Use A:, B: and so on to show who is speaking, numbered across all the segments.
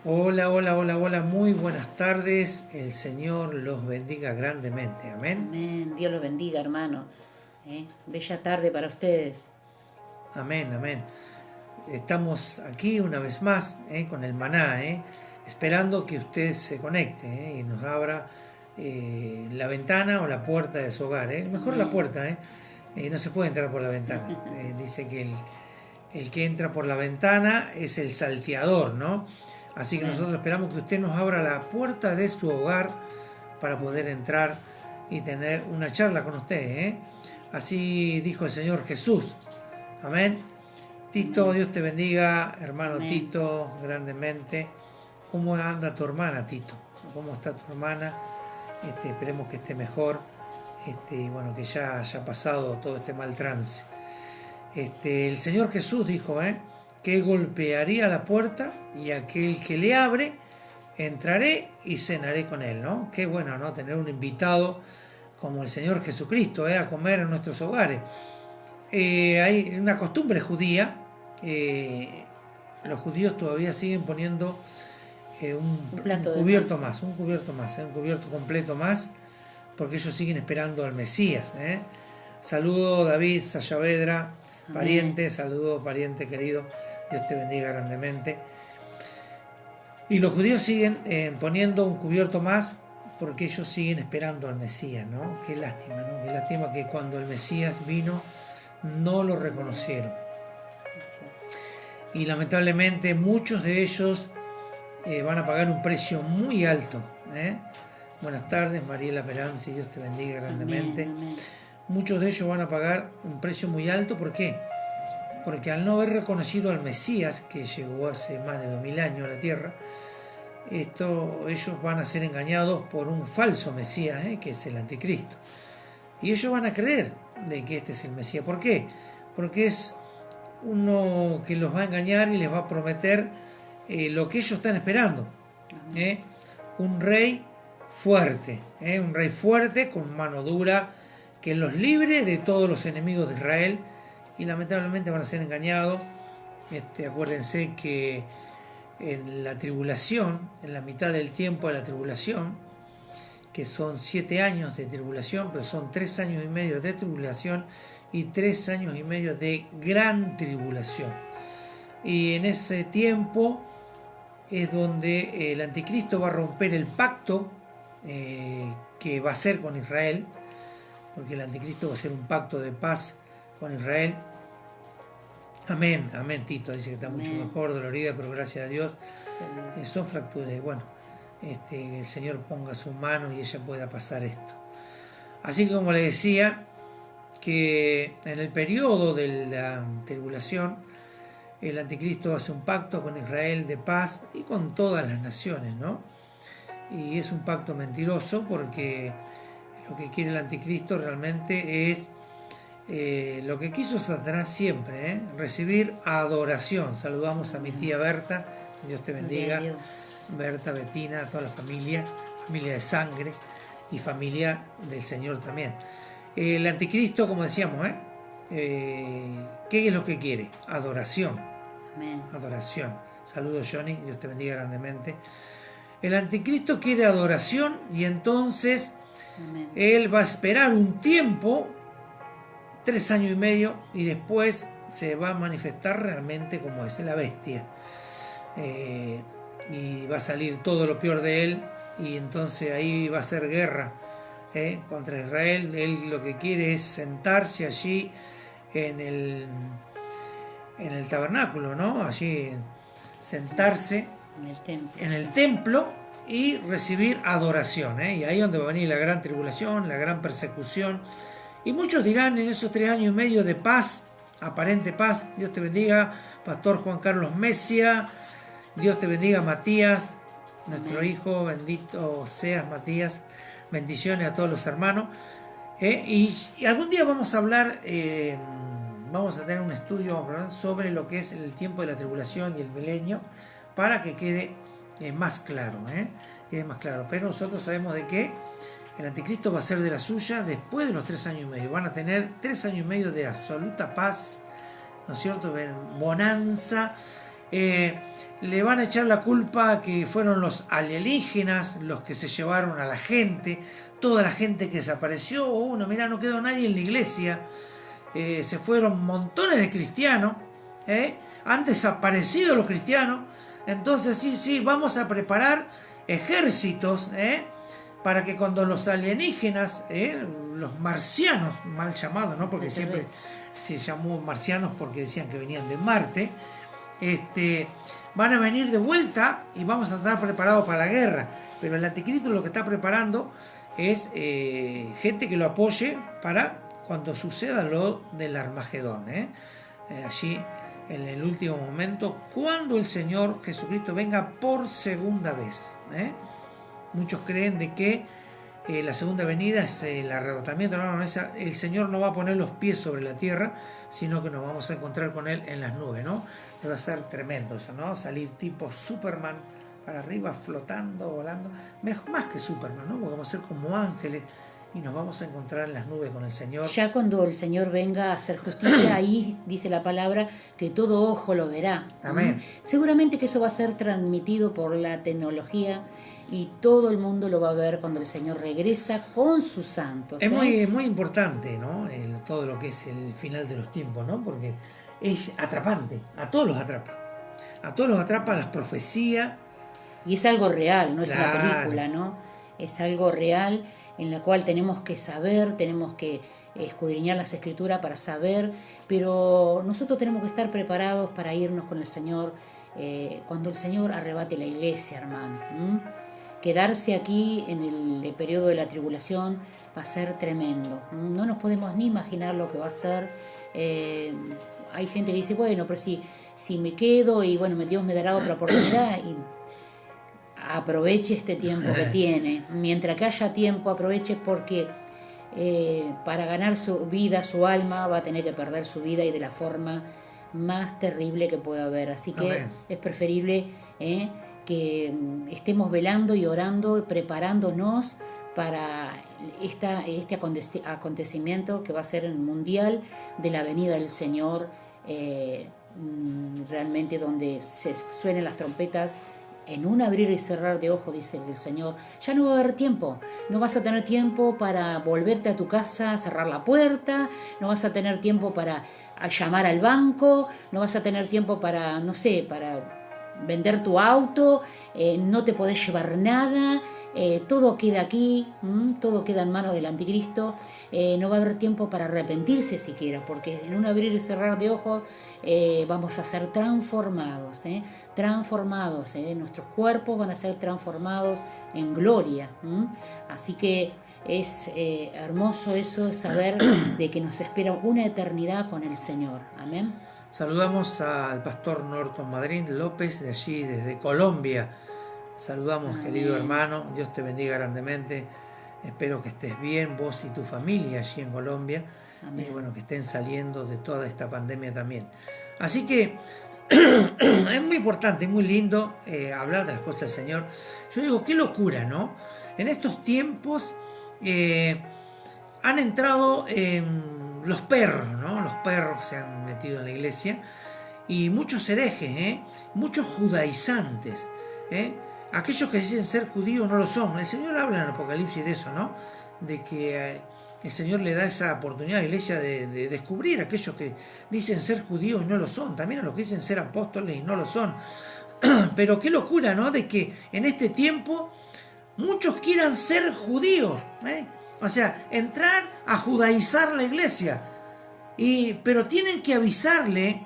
A: Hola, hola, hola, hola, muy buenas tardes. El Señor los bendiga grandemente. Amén.
B: Amén. Dios los bendiga, hermano. Bella tarde para ustedes.
A: Amén, amén. Estamos aquí una vez más con el maná, esperando que usted se conecte y nos abra la ventana o la puerta de su hogar. Mejor la
B: Amén.
A: puerta, no se puede entrar por la ventana. Dice que el que entra por la ventana es el salteador, ¿no? Así que
B: Amén.
A: nosotros esperamos que usted nos abra la puerta de su hogar para poder entrar y tener una charla con usted. Así dijo el Señor Jesús. Amén. Tito,
B: Amén.
A: Dios te bendiga, hermano
B: Amén.
A: Tito, grandemente. ¿Cómo anda tu hermana, Tito? ¿Cómo está tu hermana? Esperemos que esté mejor. Y bueno, que ya haya pasado todo este mal trance. El Señor Jesús dijo que golpearía la puerta y aquel que le abre, entraré y cenaré con él, ¿no? Qué bueno, ¿no? Tener un invitado como el Señor Jesucristo a comer en nuestros hogares. Hay una costumbre judía, los judíos todavía siguen poniendo
B: Un
A: un
B: plato de
A: cubierto
B: más.
A: más, un cubierto más, un cubierto completo más, porque ellos siguen esperando al Mesías. Saludo David Sayavedra,
B: Amén.
A: pariente, saludo pariente querido, Dios te bendiga grandemente. Y los judíos siguen poniendo un cubierto más porque ellos siguen esperando al Mesías, ¿no? Qué lástima, ¿no? Qué lástima que cuando el Mesías vino no lo reconocieron.
B: Gracias.
A: Y lamentablemente muchos de ellos van a pagar un precio muy alto. Buenas tardes, Mariela Peranzi, Dios te bendiga
B: Amén.
A: grandemente.
B: Amén.
A: Muchos de ellos van a pagar un precio muy alto. ¿Por qué? Porque al no haber reconocido al Mesías, que llegó hace más de 2000 años a la tierra, ellos van a ser engañados por un falso Mesías, que es el anticristo. Y ellos van a creer de que este es el Mesías. ¿Por qué? Porque es uno que los va a engañar y les va a prometer lo que ellos están esperando.
B: Amén.
A: ¿eh? Un rey fuerte, un rey fuerte con mano dura, que los libre de todos los enemigos de Israel, y lamentablemente van a ser engañados. Acuérdense que en la tribulación, en la mitad del tiempo de la tribulación, que son 7 años de tribulación, pero son 3 años y medio de tribulación y 3 años y medio de gran tribulación. Y en ese tiempo es donde el anticristo va a romper el pacto que va a hacer con Israel, porque el anticristo va a hacer un pacto de paz con Israel. Amén, amén, Tito dice que está mucho
B: Amén.
A: mejor, dolorida, pero gracias a Dios.
B: Salud.
A: Son fracturas. Bueno, el Señor ponga su mano y ella pueda pasar esto. Así que como le decía, que en el periodo de la tribulación, el anticristo hace un pacto con Israel de paz y con todas las naciones, ¿no? Y es un pacto mentiroso porque lo que quiere el anticristo realmente es lo que quiso Satanás siempre, recibir adoración. Saludamos a mi
B: Amén.
A: tía Berta, Dios te
B: Gloria a
A: bendiga,
B: Dios.
A: Berta, Betina, a toda la familia de sangre y familia del Señor también. El anticristo, como decíamos, ¿qué es lo que quiere? Adoración,
B: Amén.
A: adoración. Saludos Johnny, Dios te bendiga grandemente. El anticristo quiere adoración y entonces
B: Amén.
A: él va a esperar un tiempo, 3 años y medio, y después se va a manifestar realmente como es la bestia. Y va a salir todo lo peor de él, y entonces ahí va a ser guerra contra Israel. Él lo que quiere es sentarse allí en el, en el tabernáculo, ¿no? Allí sentarse
B: En el templo.
A: en el templo y recibir adoración. Y ahí es donde va a venir la gran tribulación, la gran persecución. Y muchos dirán en esos 3 años y medio de paz, aparente paz, Dios te bendiga, Pastor Juan Carlos Mesia, Dios te bendiga Matías, nuestro
B: Amén.
A: hijo, bendito seas Matías, bendiciones a todos los hermanos. Y algún día vamos a hablar, vamos a tener un estudio sobre lo que es el tiempo de la tribulación y el milenio, para que quede más claro, quede más claro. Pero nosotros sabemos de que el anticristo va a ser de la suya después de los 3 años y medio. Van a tener 3 años y medio de absoluta paz, ¿no es cierto? Bonanza. le van a echar la culpa que fueron los alienígenas los que se llevaron a la gente, toda la gente que desapareció. Uno, mirá, no quedó nadie en la iglesia, se fueron montones de cristianos, han desaparecido los cristianos. Entonces sí, vamos a preparar ejércitos, para que cuando los alienígenas, los marcianos, mal llamados, ¿no? Porque siempre se llamó marcianos porque decían que venían de Marte, van a venir de vuelta y vamos a estar preparados para la guerra. Pero el anticristo lo que está preparando es gente que lo apoye para cuando suceda lo del Armagedón, allí en el último momento, cuando el Señor Jesucristo venga por segunda vez. Muchos creen de que la segunda venida es el arrebatamiento. No, el Señor no va a poner los pies sobre la tierra, sino que nos vamos a encontrar con Él en las nubes, ¿no? Va a ser tremendo eso, ¿no? Salir tipo Superman para arriba, flotando, volando. Más que Superman, ¿no? Porque vamos a ser como ángeles y nos vamos a encontrar en las nubes con el Señor.
B: Ya cuando el Señor venga a hacer justicia, ahí dice la palabra que todo ojo lo verá.
A: Amén.
B: Seguramente que eso va a ser transmitido por la tecnología y todo el mundo lo va a ver cuando el Señor regresa con sus santos.
A: Es muy importante, ¿no? Todo lo que es el final de los tiempos, ¿no? Porque es atrapante, a todos los atrapa. A todos los atrapa las profecías.
B: Y es algo real, no es
A: Claro.
B: una película, ¿no? Es algo real en la cual tenemos que saber, tenemos que escudriñar las Escrituras para saber, pero nosotros tenemos que estar preparados para irnos con el Señor cuando el Señor arrebate la iglesia, hermano. Quedarse aquí en el periodo de la tribulación va a ser tremendo. No nos podemos ni imaginar lo que va a ser. Hay gente que dice, bueno, pero si me quedo y bueno, Dios me dará otra oportunidad. Y aproveche este tiempo que tiene. Mientras que haya tiempo, aproveche, porque para ganar su vida, su alma, va a tener que perder su vida y de la forma más terrible que pueda haber. Así que
A: Amén.
B: es preferible que estemos velando y orando, preparándonos para este acontecimiento que va a ser el mundial de la venida del Señor, realmente donde se suenen las trompetas. En un abrir y cerrar de ojos, dice el Señor, ya no va a haber tiempo. No vas a tener tiempo para volverte a tu casa, cerrar la puerta. No vas a tener tiempo para llamar al banco. No vas a tener tiempo para, no sé, para vender tu auto. No te podés llevar nada. Todo queda aquí. Todo queda en manos del anticristo. No va a haber tiempo para arrepentirse siquiera, porque en un abrir y cerrar de ojos vamos a ser transformados. Transformados, nuestros cuerpos van a ser transformados en gloria. Así que es hermoso eso, saber de que nos espera una eternidad con el Señor. Amén.
A: Saludamos al pastor Norton Madrín López, de allí, desde Colombia. Saludamos,
B: Amén.
A: querido hermano, Dios te bendiga grandemente. Espero que estés bien, vos y tu familia allí en Colombia.
B: Amén.
A: Y bueno, que estén saliendo de toda esta pandemia también. Así que es muy importante, muy lindo hablar de las cosas del Señor. Yo digo, qué locura, ¿no? En estos tiempos han entrado los perros, ¿no? Los perros se han metido en la iglesia y muchos herejes, muchos judaizantes, aquellos que dicen ser judíos no lo son. El Señor habla en el Apocalipsis de eso, ¿no? De que el Señor le da esa oportunidad a la iglesia de descubrir a aquellos que dicen ser judíos y no lo son, también a los que dicen ser apóstoles y no lo son. Pero qué locura, ¿no? De que en este tiempo muchos quieran ser judíos, o sea, entrar a judaizar la iglesia. Pero tienen que avisarle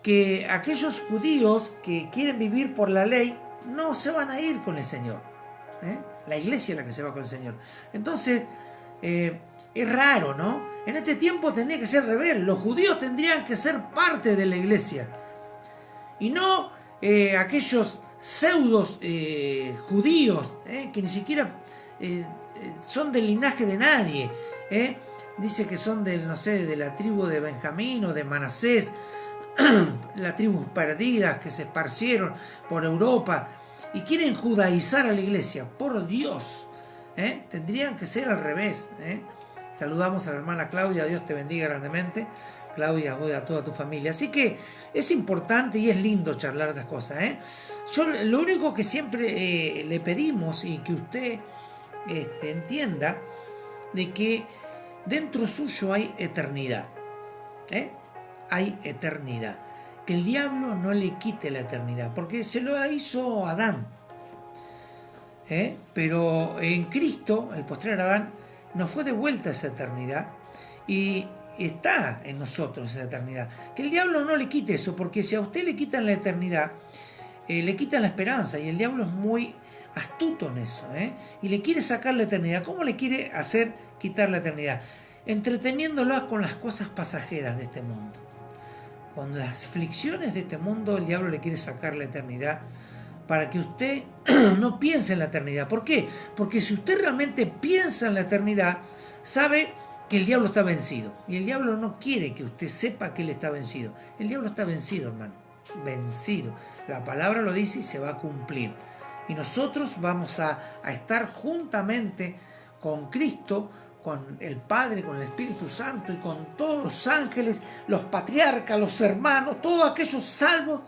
A: que aquellos judíos que quieren vivir por la ley no se van a ir con el Señor. La iglesia es la que se va con el Señor. Entonces, es raro, ¿no? En este tiempo tendría que ser rebelde. Los judíos tendrían que ser parte de la iglesia. Y no aquellos pseudos judíos que ni siquiera son del linaje de nadie. Dice que son del, no sé, de la tribu de Benjamín o de Manasés, las tribus perdidas que se esparcieron por Europa y quieren judaizar a la iglesia. Por Dios, tendrían que ser al revés. Saludamos a la hermana Claudia, Dios te bendiga grandemente. Claudia, a vos y a toda tu familia. Así que es importante y es lindo charlar de las cosas, ¿eh? Yo lo único que siempre le pedimos y que usted entienda de que dentro suyo hay eternidad, ¿eh? Hay eternidad. Que el diablo no le quite la eternidad, porque se lo hizo Adán. Pero en Cristo, el postrer Adán, nos fue devuelta esa eternidad y está en nosotros esa eternidad. Que el diablo no le quite eso, porque si a usted le quitan la eternidad, le quitan la esperanza, y el diablo es muy astuto en eso, y le quiere sacar la eternidad. ¿Cómo le quiere hacer quitar la eternidad? Entreteniéndolo con las cosas pasajeras de este mundo. Con las aflicciones de este mundo, el diablo le quiere sacar la eternidad para que usted no piense en la eternidad. ¿Por qué? Porque si usted realmente piensa en la eternidad, sabe que el diablo está vencido. Y el diablo no quiere que usted sepa que él está vencido. El diablo está vencido, hermano. Vencido. La palabra lo dice y se va a cumplir. Y nosotros vamos a estar juntamente con Cristo, con el Padre, con el Espíritu Santo y con todos los ángeles, los patriarcas, los hermanos, todos aquellos salvos,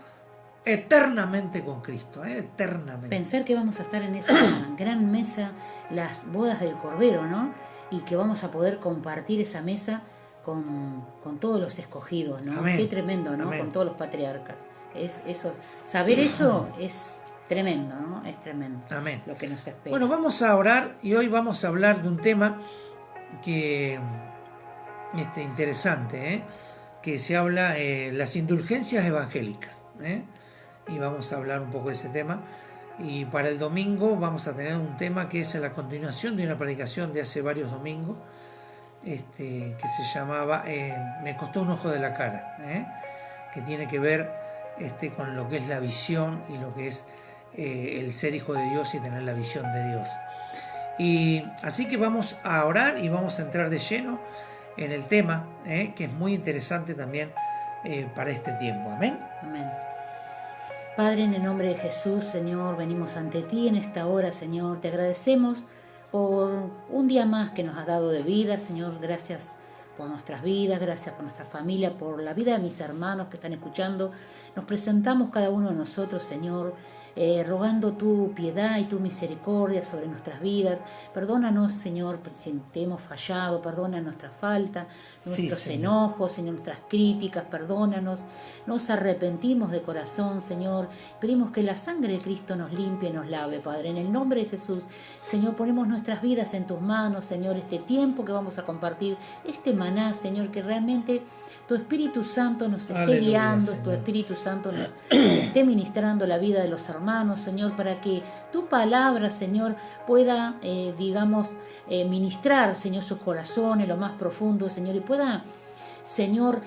A: eternamente con Cristo, eternamente.
B: Pensar que vamos a estar en esa gran mesa, las bodas del Cordero, ¿no? Y que vamos a poder compartir esa mesa con todos los escogidos, ¿no?
A: Amén.
B: Qué tremendo, ¿no?
A: Amén.
B: Con todos los patriarcas. Saber eso es tremendo, ¿no? Es tremendo.
A: Amén.
B: Lo que nos espera.
A: Bueno, vamos a orar y hoy vamos a hablar de un tema que interesante, que se habla las indulgencias evangélicas, y vamos a hablar un poco de ese tema. Y para el domingo vamos a tener un tema que es la continuación de una predicación de hace varios domingos, que se llamaba Me costó un ojo de la cara, que tiene que ver con lo que es la visión y lo que es el ser hijo de Dios y tener la visión de Dios. Y así que vamos a orar y vamos a entrar de lleno en el tema, que es muy interesante también para este tiempo. Amén.
B: Amén. Padre, en el nombre de Jesús, Señor, venimos ante ti en esta hora, Señor. Te agradecemos por un día más que nos has dado de vida, Señor. Gracias por nuestras vidas, gracias por nuestra familia, por la vida de mis hermanos que están escuchando. Nos presentamos cada uno de nosotros, Señor, rogando tu piedad y tu misericordia sobre nuestras vidas. Perdónanos, Señor, si te hemos fallado, perdona nuestra falta, nuestros enojos, Señor, nuestras críticas, perdónanos. Nos arrepentimos de corazón, Señor. Pedimos que la sangre de Cristo nos limpie y nos lave, Padre. En el nombre de Jesús, Señor, ponemos nuestras vidas en tus manos, Señor, este tiempo que vamos a compartir, este maná, Señor, que realmente tu Espíritu Santo nos esté guiando, tu Espíritu Santo nos esté ministrando la vida de los hermanos, Señor, para que tu palabra, Señor, pueda, ministrar, Señor, sus corazones, lo más profundo, Señor, y pueda, Señor,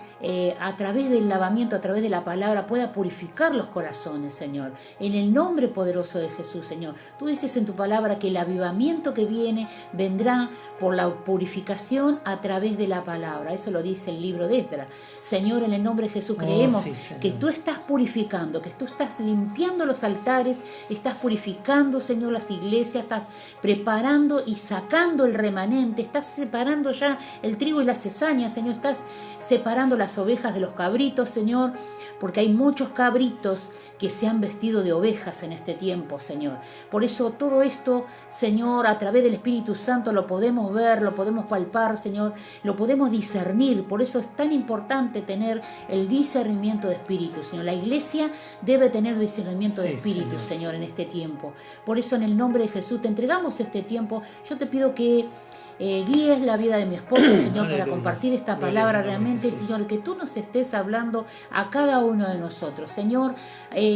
B: a través del lavamiento, a través de la palabra, pueda purificar los corazones, Señor. En el nombre poderoso de Jesús, Señor. Tú dices en tu palabra que el avivamiento que viene vendrá por la purificación a través de la palabra. Eso lo dice el libro de Esdras. Señor, en el nombre de Jesús creemos que tú estás purificando, que tú estás limpiando los altares, estás purificando, Señor, las iglesias, estás preparando y sacando el remanente, estás separando ya el trigo y la cizaña, Señor, estás separando las ovejas de los cabritos, Señor, porque hay muchos cabritos que se han vestido de ovejas en este tiempo, Señor. Por eso todo esto, Señor, a través del Espíritu Santo lo podemos ver, lo podemos palpar, Señor, lo podemos discernir. Por eso es tan importante tener el discernimiento de espíritu, Señor. La iglesia debe tener discernimiento de espíritu, Señor, en este tiempo. Por eso en el nombre de Jesús te entregamos este tiempo. Yo te pido que guíes la vida de mi esposo, Señor, para compartir esta palabra realmente, Señor, que tú nos estés hablando a cada uno de nosotros, Señor,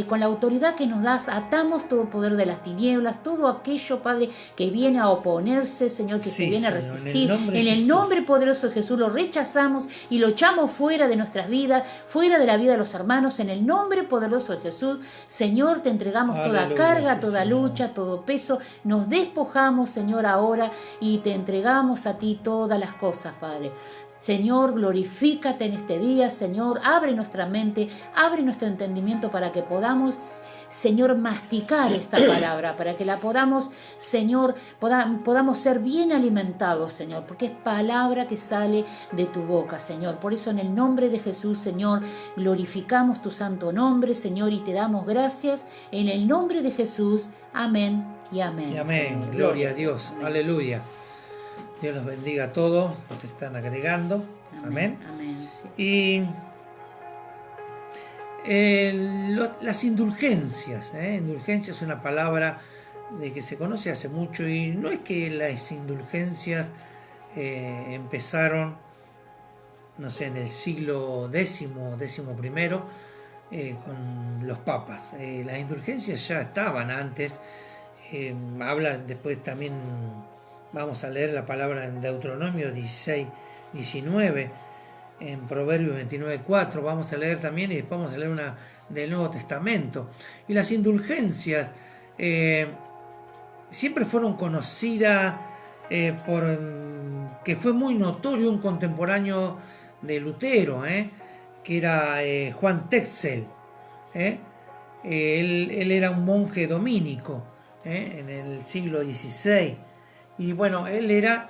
B: con la autoridad que nos das, atamos todo poder de las tinieblas, todo aquello, Padre, que viene a oponerse, Señor, que se viene a resistir, en el nombre poderoso de Jesús lo rechazamos y lo echamos fuera de nuestras vidas, fuera de la vida de los hermanos, en el nombre poderoso de Jesús, Señor, te entregamos toda carga, toda lucha, todo peso, nos despojamos, Señor, ahora y te entregamos a ti todas las cosas, Padre. Señor, glorifícate en este día, Señor, abre nuestra mente, abre nuestro entendimiento para que podamos Señor, masticar esta palabra, para que la podamos, Señor, podamos ser bien alimentados, Señor, porque es palabra que sale de tu boca, Señor. Por eso en el nombre de Jesús, Señor, glorificamos tu santo nombre, Señor, y te damos gracias en el nombre de Jesús. Amén y amén.
A: Y amén.
B: Señor.
A: Gloria a Dios.
B: Amén.
A: Aleluya. Dios los bendiga a todos los que están agregando. Amén.
B: Amén. Sí.
A: Y las indulgencias. Indulgencia es una palabra de que se conoce hace mucho, y no es que las indulgencias empezaron, no sé, en el siglo X, XI, con los papas. Las indulgencias ya estaban antes. Habla después también, vamos a leer la palabra en Deuteronomio 16, 19, en Proverbios 29, 4, vamos a leer también, y después vamos a leer una del Nuevo Testamento. Y las indulgencias siempre fueron conocidas por que fue muy notorio un contemporáneo de Lutero, que era Juan Tetzel. Él era un monje dominico en el siglo XVI, y bueno, él era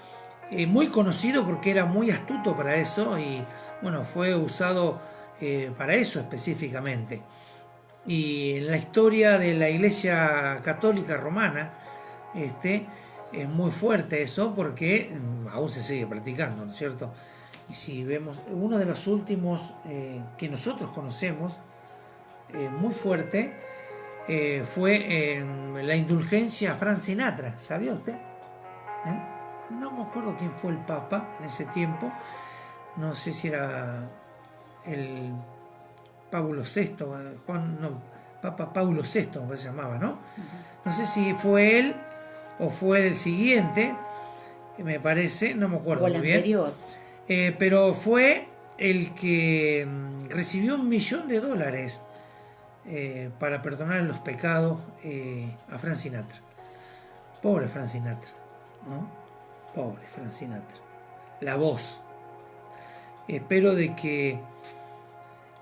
A: muy conocido porque era muy astuto para eso, y bueno, fue usado para eso específicamente. Y en la historia de la Iglesia Católica Romana es muy fuerte eso, porque aún se sigue practicando, ¿no es cierto? Y si vemos, uno de los últimos que nosotros conocemos muy fuerte fue la indulgencia a Frank Sinatra. ¿Sabía usted? No me acuerdo quién fue el Papa en ese tiempo. No sé si era el Pablo VI, Papa Paulo VI, como se llamaba, ¿no? No sé si fue él o fue el siguiente, me parece, no me acuerdo muy bien.
B: Anterior.
A: Pero fue el que recibió $1 millón para perdonar los pecados a Frank Sinatra. Pobre Frank Sinatra, ¿no? Pobre Frank Sinatra. La voz. Espero de que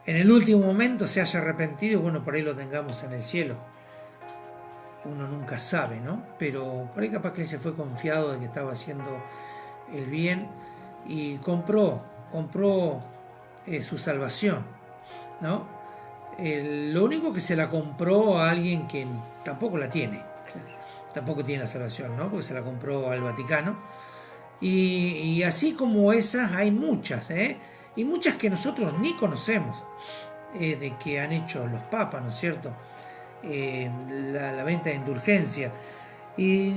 A: en el último momento se haya arrepentido, y bueno, por ahí lo tengamos en el cielo. Uno nunca sabe, ¿no? Pero por ahí capaz que se fue confiado de que estaba haciendo el bien y compró su salvación, ¿no? Lo único que se la compró a alguien que tampoco la tiene, tampoco tiene la salvación, ¿no? Porque se la compró al Vaticano. Y así como esas hay muchas, y muchas que nosotros ni conocemos, de que han hecho los papas, ¿no es cierto? La venta de indulgencia. Y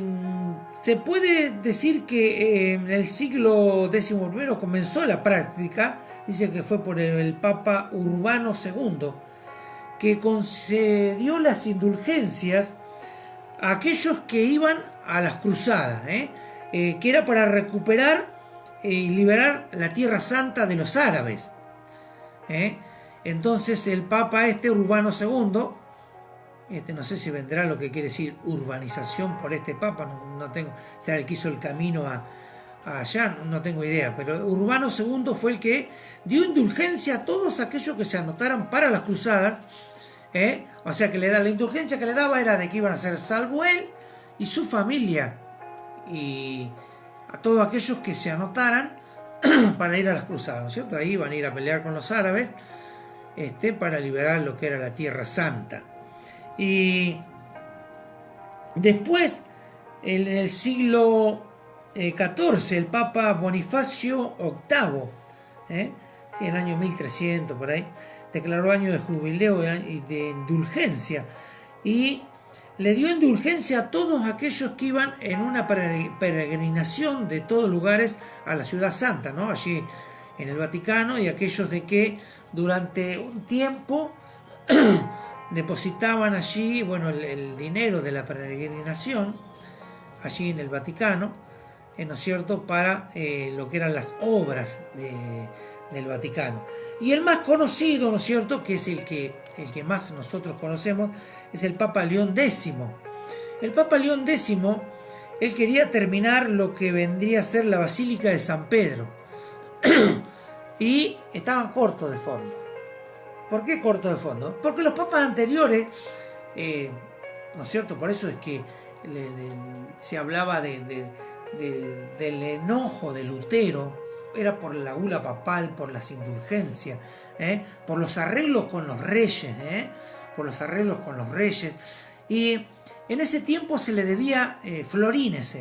A: se puede decir que en el siglo XI comenzó la práctica. Dice que fue por el Papa Urbano II, que concedió las indulgencias a aquellos que iban a las cruzadas, que era para recuperar y liberar la Tierra Santa de los árabes. Entonces el Papa Urbano II, no sé si vendrá lo que quiere decir urbanización por este Papa, no tengo, será el que hizo el camino allá, no tengo idea, pero Urbano II fue el que dio indulgencia a todos aquellos que se anotaran para las cruzadas. O sea que la indulgencia que le daba era de que iban a ser salvo él y su familia, y a todos aquellos que se anotaran para ir a las cruzadas, ¿no es cierto? Ahí iban a ir a pelear con los árabes para liberar lo que era la Tierra Santa. Y después, en el siglo XIV, el Papa Bonifacio VIII, en el año 1300 por ahí, declaró año de jubileo y de indulgencia, y le dio indulgencia a todos aquellos que iban en una peregrinación de todos lugares a la Ciudad Santa, ¿no? Allí en el Vaticano, y aquellos de que durante un tiempo depositaban allí, bueno, el dinero de la peregrinación allí en el Vaticano, ¿no es cierto?, para lo que eran las obras del Vaticano. Y el más conocido, ¿no es cierto?, que es el que más nosotros conocemos, es el Papa León X. El Papa León X, él quería terminar lo que vendría a ser la Basílica de San Pedro, y estaban cortos de fondo. ¿Por qué cortos de fondo? Porque los papas anteriores ¿no es cierto? Por eso es que se hablaba del enojo de Lutero, era por la gula papal, por las indulgencias, por los arreglos con los reyes, por los arreglos con los reyes. Y en ese tiempo se le debía florines,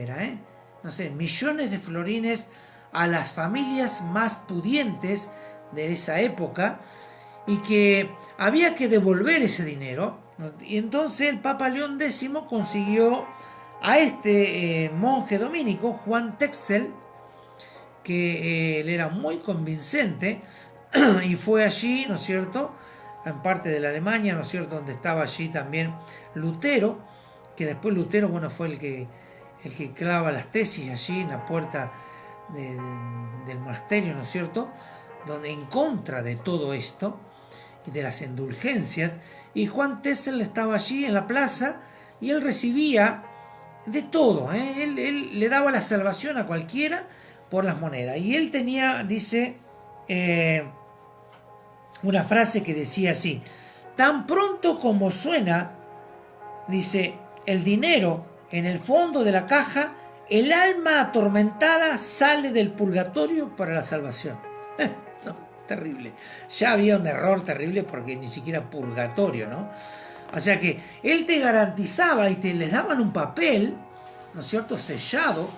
A: no sé, millones de florines a las familias más pudientes de esa época, y que había que devolver ese dinero. Y entonces el Papa León X consiguió a este monje dominico, Juan Texel, que él era muy convincente, y fue allí, ¿no es cierto?, en parte de la Alemania, ¿no es cierto?, donde estaba allí también Lutero, que después Lutero, bueno, fue el que clava las tesis allí en la puerta del monasterio, ¿no es cierto?, donde en contra de todo esto y de las indulgencias. Y Juan Texel estaba allí en la plaza y él recibía de todo, él le daba la salvación a cualquiera por las monedas. Y él tenía, dice, una frase que decía así: tan pronto como suena, dice, el dinero en el fondo de la caja, el alma atormentada sale del purgatorio para la salvación. No, terrible. Ya había un error terrible, porque ni siquiera purgatorio, ¿no? O sea que él te garantizaba y les daban un papel, ¿no es cierto?, sellado,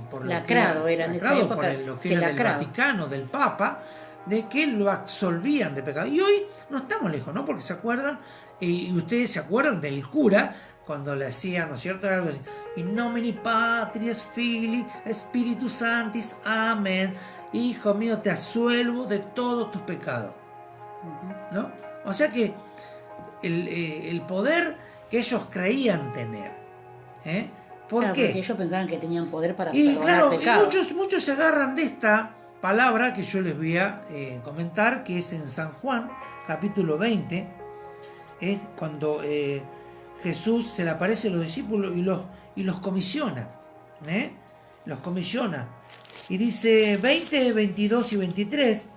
A: por
B: lacrado, era en esa época,
A: por lo que era del Vaticano, del Papa, de que lo absolvían de pecado. Y hoy no estamos lejos, ¿no? Porque se acuerdan, y ustedes se acuerdan del cura cuando le hacían, ¿no es cierto?, era algo así: in nomine Patris Filii Spiritus Sanctis, amén. Hijo mío, te asuelvo de todos tus pecados, ¿no? O sea que el poder que ellos creían tener, ¿por qué?
B: Porque ellos pensaban que tenían poder para perdonar pecados.
A: Y muchos se agarran de esta palabra que yo les voy a comentar, que es en San Juan, capítulo 20, es cuando Jesús se le aparece a los discípulos y los comisiona, los comisiona. Y dice 20, 22 y 23,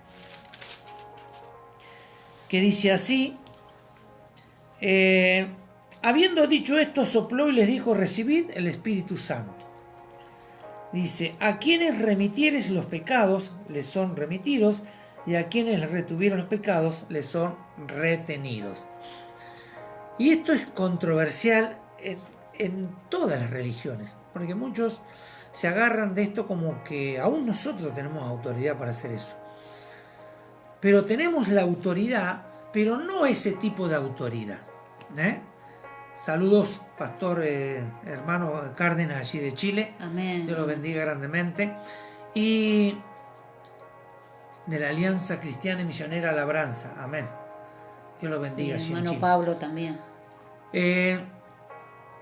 A: que dice así: habiendo dicho esto, sopló y les dijo: recibid el Espíritu Santo. Dice: a quienes remitieres los pecados, les son remitidos, y a quienes les retuvieron los pecados, les son retenidos. Y esto es controversial en todas las religiones, porque muchos se agarran de esto como que aún nosotros tenemos autoridad para hacer eso. Pero tenemos la autoridad, pero no ese tipo de autoridad. Saludos, pastor hermano Cárdenas, allí de Chile.
B: Amén.
A: Dios lo bendiga grandemente. Y de la Alianza Cristiana y Misionera Labranza. Amén. Dios lo bendiga allí en
B: hermano
A: Chile.
B: Pablo también.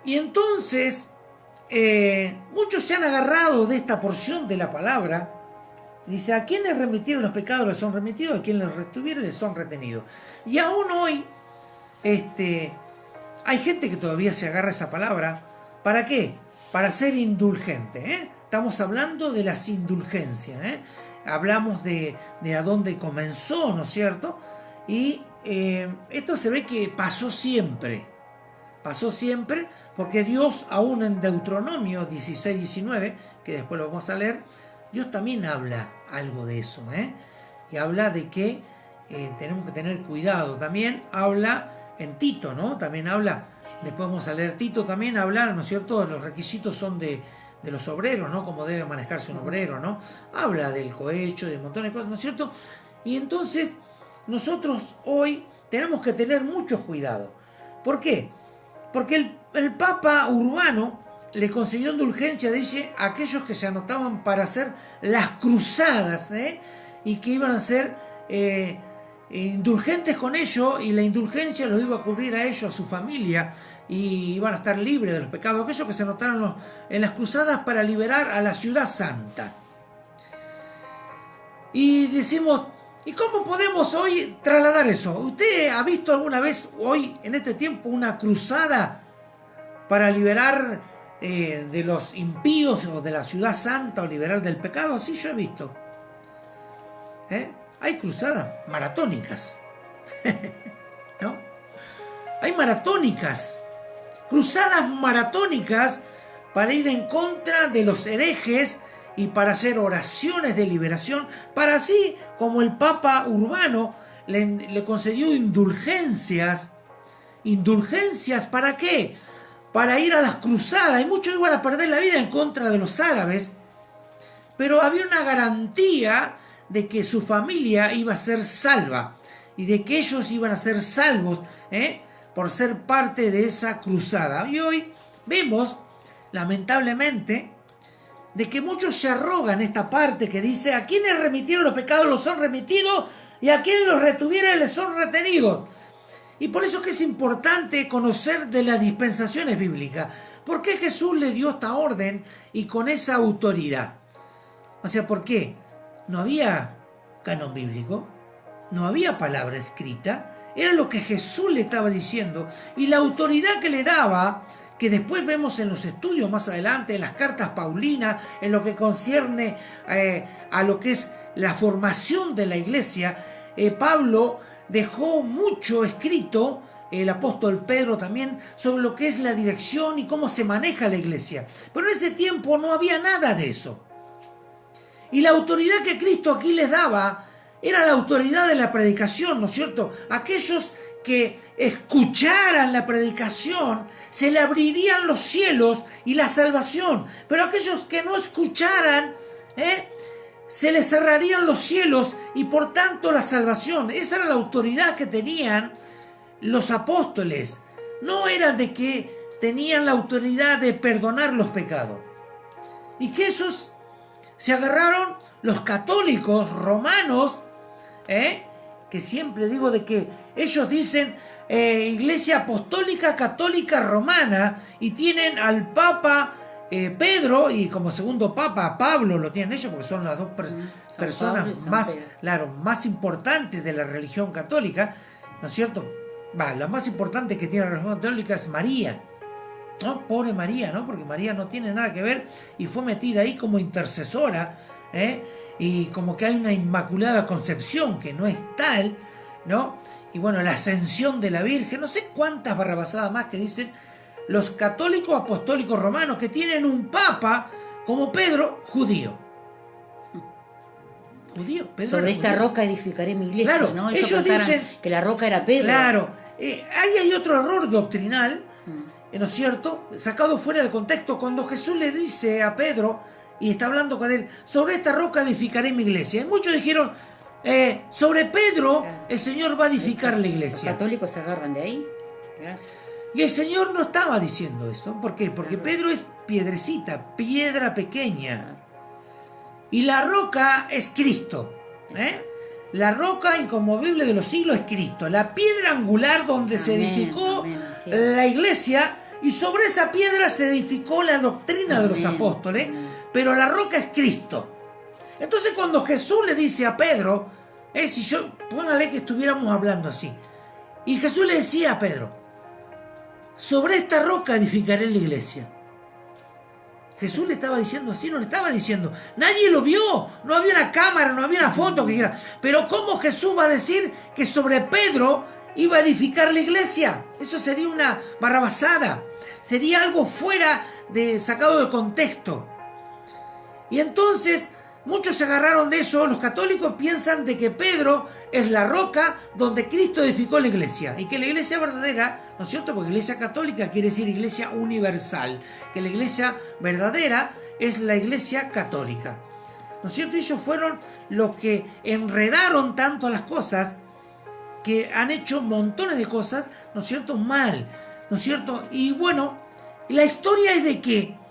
A: Y entonces muchos se han agarrado de esta porción de la palabra. Dice: a quienes remitieron los pecados les son remitidos, a quienes los retuvieron les son retenidos. Y aún hoy hay gente que todavía se agarra a esa palabra. ¿Para qué? Para ser indulgente. Estamos hablando de las indulgencias. Hablamos de a dónde comenzó, ¿no es cierto? Y esto se ve que pasó siempre. Pasó siempre, porque Dios, aún en Deuteronomio 16, 19, que después lo vamos a leer, Dios también habla algo de eso, y habla de que tenemos que tener cuidado. También habla en Tito, ¿no? También habla, después vamos a leer Tito, también habla, ¿no es cierto? Los requisitos son de los obreros, ¿no? Cómo debe manejarse un obrero, ¿no? Habla del cohecho, de un montón de cosas, ¿no es cierto? Y entonces nosotros hoy tenemos que tener mucho cuidado. ¿Por qué? Porque el Papa Urbano le concedió indulgencia, dice, a aquellos que se anotaban para hacer las cruzadas, y que iban a ser indulgentes con ellos, y la indulgencia los iba a cubrir a ellos, a su familia, y iban a estar libres de los pecados. Aquellos que se anotaron en las cruzadas para liberar a la ciudad santa. Y decimos: ¿y cómo podemos hoy trasladar eso? ¿Usted ha visto alguna vez hoy, en este tiempo, una cruzada para liberar de los impíos o de la ciudad santa, o liberar del pecado? Sí, yo he visto. Hay cruzadas maratónicas, ¿no? Hay maratónicas, cruzadas maratónicas para ir en contra de los herejes y para hacer oraciones de liberación, para así como el Papa Urbano le concedió indulgencias. ¿Indulgencias para qué? Para ir a las cruzadas, y muchos iban a perder la vida en contra de los árabes, pero había una garantía de que su familia iba a ser salva y de que ellos iban a ser salvos por ser parte de esa cruzada. Y hoy vemos, lamentablemente, de que muchos se arrogan esta parte que dice: a quienes remitieron los pecados los son remitidos, y a quienes los retuvieron les son retenidos. Y por eso que es importante conocer de las dispensaciones bíblicas. ¿Por qué Jesús le dio esta orden y con esa autoridad? O sea, ¿por qué? No había canon bíblico, no había palabra escrita, era lo que Jesús le estaba diciendo, y la autoridad que le daba, que después vemos en los estudios más adelante, en las cartas paulinas, en lo que concierne a lo que es la formación de la iglesia. Pablo dejó mucho escrito, el apóstol Pedro también, sobre lo que es la dirección y cómo se maneja la iglesia. Pero en ese tiempo no había nada de eso. Y la autoridad que Cristo aquí les daba era la autoridad de la predicación, ¿no es cierto? Aquellos que escucharan la predicación, se le abrirían los cielos y la salvación. Pero aquellos que no escucharan, se les cerrarían los cielos y por tanto la salvación. Esa era la autoridad que tenían los apóstoles. No era de que tenían la autoridad de perdonar los pecados. Y que esos se agarraron los católicos romanos, que siempre digo de que ellos dicen Iglesia Apostólica Católica Romana, y tienen al Papa Pedro, y como segundo Papa Pablo lo tienen ellos, porque son las dos personas más importantes de la religión católica, ¿no es cierto? La más importante que tiene la religión católica es María, ¿no? Pobre María, ¿no? Porque María no tiene nada que ver y fue metida ahí como intercesora, y como que hay una inmaculada concepción que no es tal, ¿no? Y bueno, la ascensión de la Virgen, no sé cuántas barrabasadas más que dicen los católicos apostólicos romanos, que tienen un papa como Pedro, judío. Pedro
B: sobre esta judío. Roca edificaré mi iglesia,
A: claro,
B: ¿no?
A: Ellos dicen
B: que la roca era Pedro.
A: Claro, ahí hay otro error doctrinal, ¿no es cierto? Sacado fuera de contexto, cuando Jesús le dice a Pedro, y está hablando con él, sobre esta roca edificaré mi iglesia. Y muchos dijeron, sobre Pedro el Señor va a edificar la iglesia.
B: Los católicos se agarran de ahí.
A: Y el Señor no estaba diciendo esto. ¿Por qué? Porque Pedro es piedrecita, piedra pequeña. Y la roca es Cristo. La roca inconmovible de los siglos es Cristo. La piedra angular donde se edificó la iglesia, y sobre esa piedra se edificó la doctrina de los apóstoles. Pero la roca es Cristo. Entonces cuando Jesús le dice a Pedro, póngale que estuviéramos hablando así, y Jesús le decía a Pedro, sobre esta roca edificaré la iglesia. Jesús le estaba diciendo así, no le estaba diciendo, nadie lo vio, no había una cámara, no había una foto que quiera. Pero ¿cómo Jesús va a decir que sobre Pedro iba a edificar la iglesia? Eso sería una barrabasada, sería algo sacado de contexto. Y entonces muchos se agarraron de eso. Los católicos piensan de que Pedro es la roca donde Cristo edificó la iglesia, y que la iglesia verdadera, ¿no es cierto? Porque iglesia católica quiere decir iglesia universal, que la iglesia verdadera es la iglesia católica, ¿no es cierto? Y ellos fueron los que enredaron tanto las cosas, que han hecho montones de cosas, ¿no es cierto?, mal, ¿no es cierto? Y bueno, la historia es de que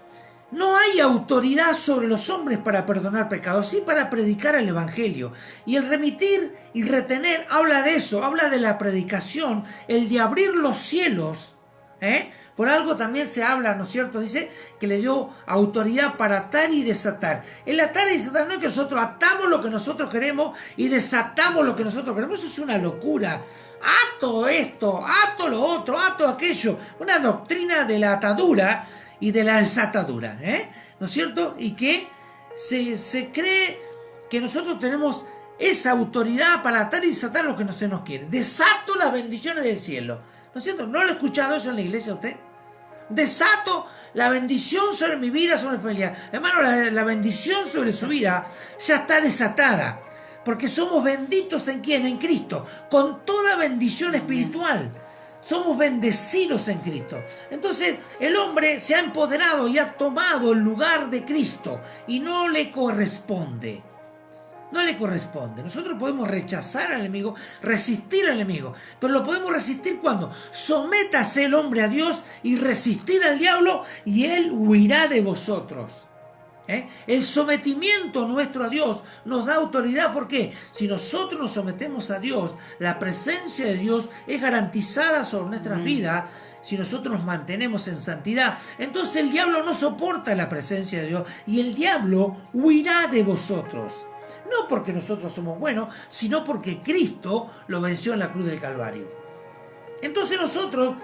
A: no hay autoridad sobre los hombres para perdonar pecados, sí para predicar el evangelio. Y el remitir y retener habla de eso, habla de la predicación, el de abrir los cielos. Por algo también se habla, ¿no es cierto? Dice que le dio autoridad para atar y desatar. El atar y desatar no es que nosotros atamos lo que nosotros queremos y desatamos lo que nosotros queremos. Eso es una locura. Ato esto, ato lo otro, ato aquello. Una doctrina de la atadura y de la desatadura, ¿no es cierto? Y que se cree que nosotros tenemos esa autoridad para atar y desatar lo que no se nos quiere. Desato las bendiciones del cielo. ¿No es cierto? ¿No lo ha escuchado eso en la iglesia usted? Desato la bendición sobre mi vida, sobre mi familia. Hermano, la bendición sobre su vida ya está desatada. Porque somos benditos ¿en quién? En Cristo. Con toda bendición espiritual. Somos bendecidos en Cristo. Entonces el hombre se ha empoderado y ha tomado el lugar de Cristo. Y no le corresponde. No le corresponde. Nosotros podemos rechazar al enemigo, resistir al enemigo, pero lo podemos resistir cuando sométase el hombre a Dios y resistir al diablo y él huirá de vosotros. El sometimiento nuestro a Dios nos da autoridad. ¿Por qué? Si nosotros nos sometemos a Dios, la presencia de Dios es garantizada sobre nuestras vidas. Si nosotros nos mantenemos en santidad, entonces el diablo no soporta la presencia de Dios y el diablo huirá de vosotros. No porque nosotros somos buenos, sino porque Cristo lo venció en la cruz del Calvario. Entonces nosotros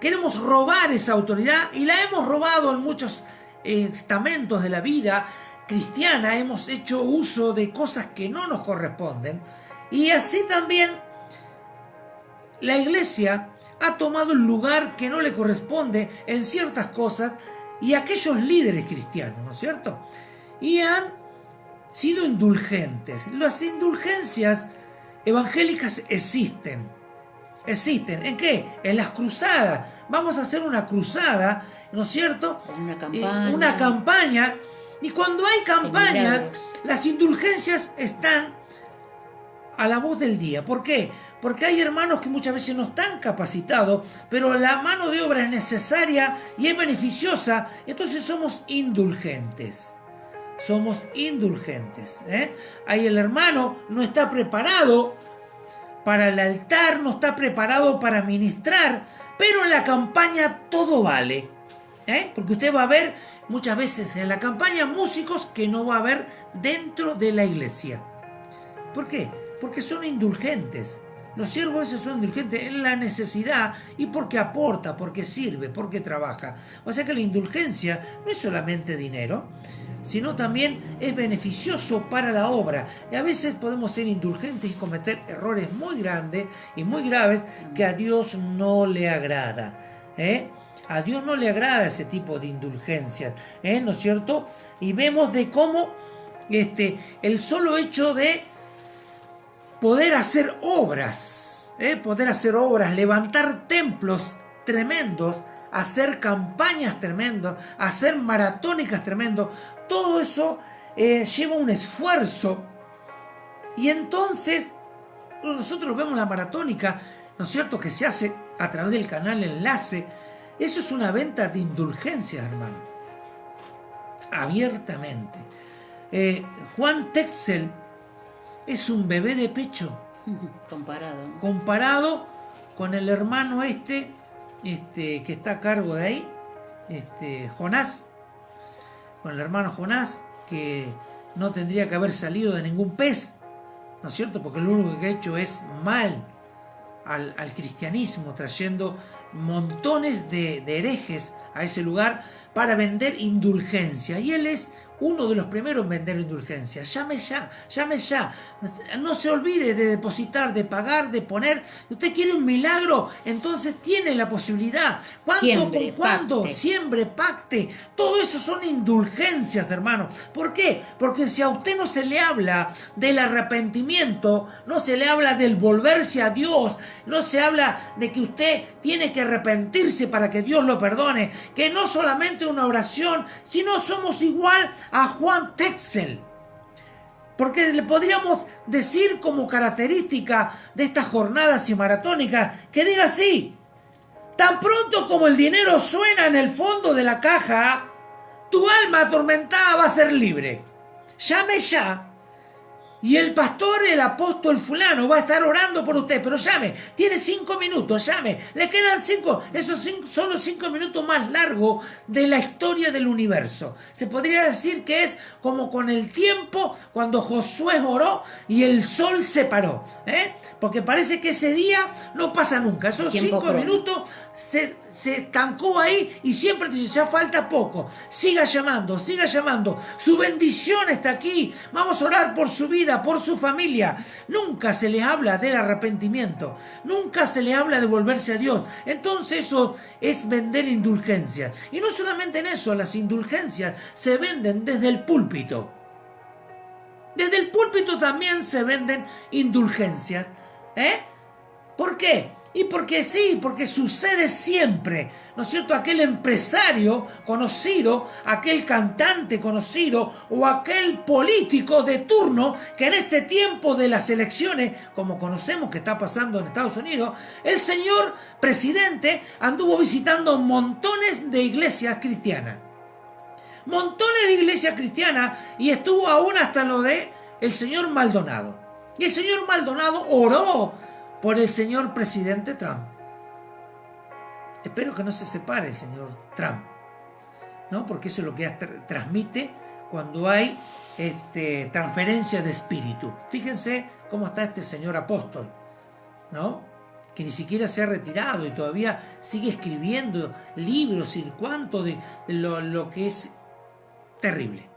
A: queremos robar esa autoridad y la hemos robado en muchos estamentos de la vida cristiana. Hemos hecho uso de cosas que no nos corresponden. Y así también la iglesia ha tomado el lugar que no le corresponde en ciertas cosas y aquellos líderes cristianos, ¿no es cierto? Y han sido indulgentes. Las indulgencias evangélicas existen. ¿Existen? ¿En qué? En las cruzadas. Vamos a hacer una cruzada, ¿no es cierto? Una campaña. Y cuando hay campaña, las indulgencias están a la voz del día. ¿Por qué? Porque hay hermanos que muchas veces no están capacitados, pero la mano de obra es necesaria y es beneficiosa. Entonces somos indulgentes. Somos indulgentes. Ahí el hermano no está preparado para el altar, no está preparado para ministrar, pero en la campaña todo vale. Porque usted va a ver muchas veces en la campaña músicos que no va a haber dentro de la iglesia. ¿Por qué? Porque son indulgentes. Los siervos a veces son indulgentes en la necesidad y porque aporta, porque sirve, porque trabaja. O sea que la indulgencia no es solamente dinero, sino también es beneficioso para la obra. Y a veces podemos ser indulgentes y cometer errores muy grandes y muy graves que a Dios no le agrada. A Dios no le agrada ese tipo de indulgencias, ¿no es cierto? Y vemos de cómo el solo hecho de poder hacer obras, levantar templos tremendos, hacer campañas tremendas, hacer maratónicas tremendas, todo eso lleva un esfuerzo. Y entonces nosotros vemos la maratónica, ¿no es cierto?, que se hace a través del canal Enlace. Eso es una venta de indulgencias, hermano, abiertamente. Juan Tetzel es un bebé de pecho comparado con el hermano que está a cargo de ahí, Jonás, con el hermano Jonás, que no tendría que haber salido de ningún pez, ¿no es cierto? Porque lo único que ha hecho es mal al cristianismo, trayendo montones de herejes a ese lugar para vender indulgencia. Y él es uno de los primeros en vender indulgencia. Llame ya. No se olvide de depositar, de pagar, de poner. Usted quiere un milagro, entonces tiene la posibilidad. ¿Cuándo? Siembre, pacte. Todo eso son indulgencias, hermano. ¿Por qué? Porque si a usted no se le habla del arrepentimiento, no se le habla del volverse a Dios, no se habla de que usted tiene que arrepentirse para que Dios lo perdone, que no solamente una oración, sino somos igual a Juan Tetzel. Porque le podríamos decir como característica de estas jornadas y maratónicas, que diga así: tan pronto como el dinero suena en el fondo de la caja, tu alma atormentada va a ser libre. Llame ya. Y el pastor, el apóstol fulano, va a estar orando por usted, pero llame, tiene 5 minutos, llame, le quedan 5, esos son los 5 minutos más largos de la historia del universo. Se podría decir que es como con el tiempo cuando Josué oró y el sol se paró, porque parece que ese día no pasa nunca, esos 5 minutos se estancó ahí y siempre dice, ya falta poco, siga llamando, su bendición está aquí, vamos a orar por su vida, vida, por su familia. Nunca se les habla del arrepentimiento, nunca se les habla de volverse a Dios. Entonces eso es vender indulgencias. Y no solamente en eso, las indulgencias se venden desde el púlpito. Desde el púlpito también se venden indulgencias. ¿Por qué? Y porque sí, porque sucede siempre, ¿no es cierto? Aquel empresario conocido, aquel cantante conocido o aquel político de turno que en este tiempo de las elecciones, como conocemos que está pasando en Estados Unidos, el señor presidente anduvo visitando montones de iglesias cristianas. Montones de iglesias cristianas y estuvo aún hasta lo de el señor Maldonado. Y el señor Maldonado oró por el señor presidente Trump. Espero que no se separe el señor Trump, ¿no? Porque eso es lo que transmite cuando hay transferencia de espíritu. Fíjense cómo está este señor apóstol, ¿no? Que ni siquiera se ha retirado y todavía sigue escribiendo libros y cuánto de lo que es terrible,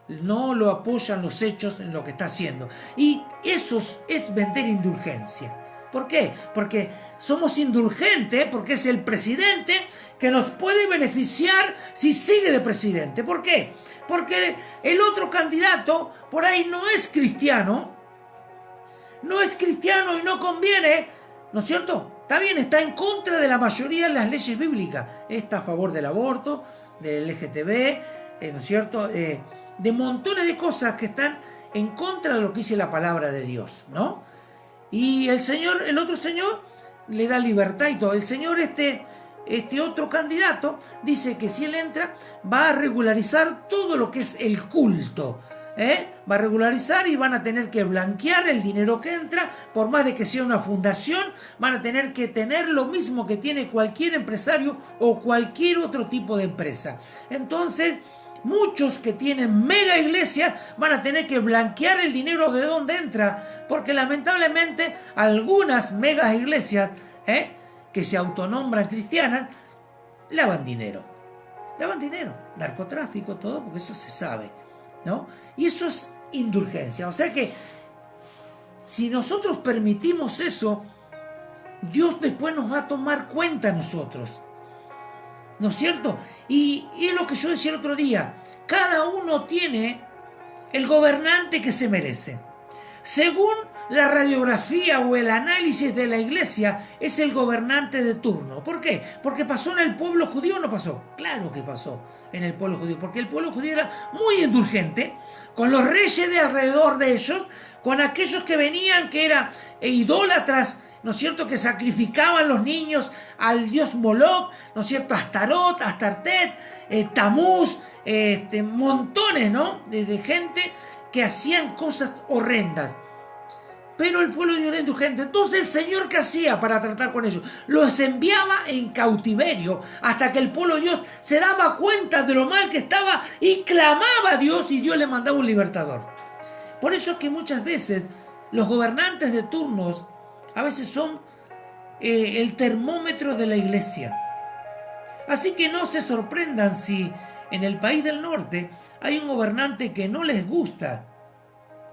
A: No lo apoyan los hechos en lo que está haciendo. Y eso es vender indulgencia. ¿Por qué? Porque somos indulgentes, porque es el presidente que nos puede beneficiar si sigue de presidente. ¿Por qué? Porque el otro candidato por ahí no es cristiano y no conviene, ¿no es cierto? Está bien, está en contra de la mayoría de las leyes bíblicas. Está a favor del aborto, del LGTB, ¿no es cierto? De montones de cosas que están en contra de lo que dice la palabra de Dios, ¿no? Y el otro señor le da libertad y todo. El señor este otro candidato dice que si él entra va a regularizar todo lo que es el culto, va a regularizar y van a tener que blanquear el dinero que entra, por más de que sea una fundación, van a tener que tener lo mismo que tiene cualquier empresario o cualquier otro tipo de empresa. Entonces muchos que tienen mega iglesias van a tener que blanquear el dinero de donde entra, porque lamentablemente algunas megas iglesias que se autonombran cristianas lavan dinero, narcotráfico, todo, porque eso se sabe, ¿no? Y eso es indulgencia. O sea que si nosotros permitimos eso, Dios después nos va a tomar cuenta a nosotros, ¿no es cierto? Y es lo que yo decía el otro día. Cada uno tiene el gobernante que se merece. Según la radiografía o el análisis de la iglesia, es el gobernante de turno. ¿Por qué? ¿Porque pasó en el pueblo judío o no pasó? Claro que pasó en el pueblo judío, porque el pueblo judío era muy indulgente con los reyes de alrededor de ellos, con aquellos que venían que eran idólatras, ¿no es cierto?, que sacrificaban los niños al dios Moloch, ¿no es cierto?, Astarot, Astartet, Tamuz, montones, ¿no?, de gente que hacían cosas horrendas. Pero el pueblo era indulgente. Entonces el Señor, ¿qué hacía para tratar con ellos? Los enviaba en cautiverio hasta que el pueblo de Dios se daba cuenta de lo mal que estaba y clamaba a Dios y Dios le mandaba un libertador. Por eso es que muchas veces los gobernantes de turnos a veces son el termómetro de la iglesia. Así que no se sorprendan si en el país del norte hay un gobernante que no les gusta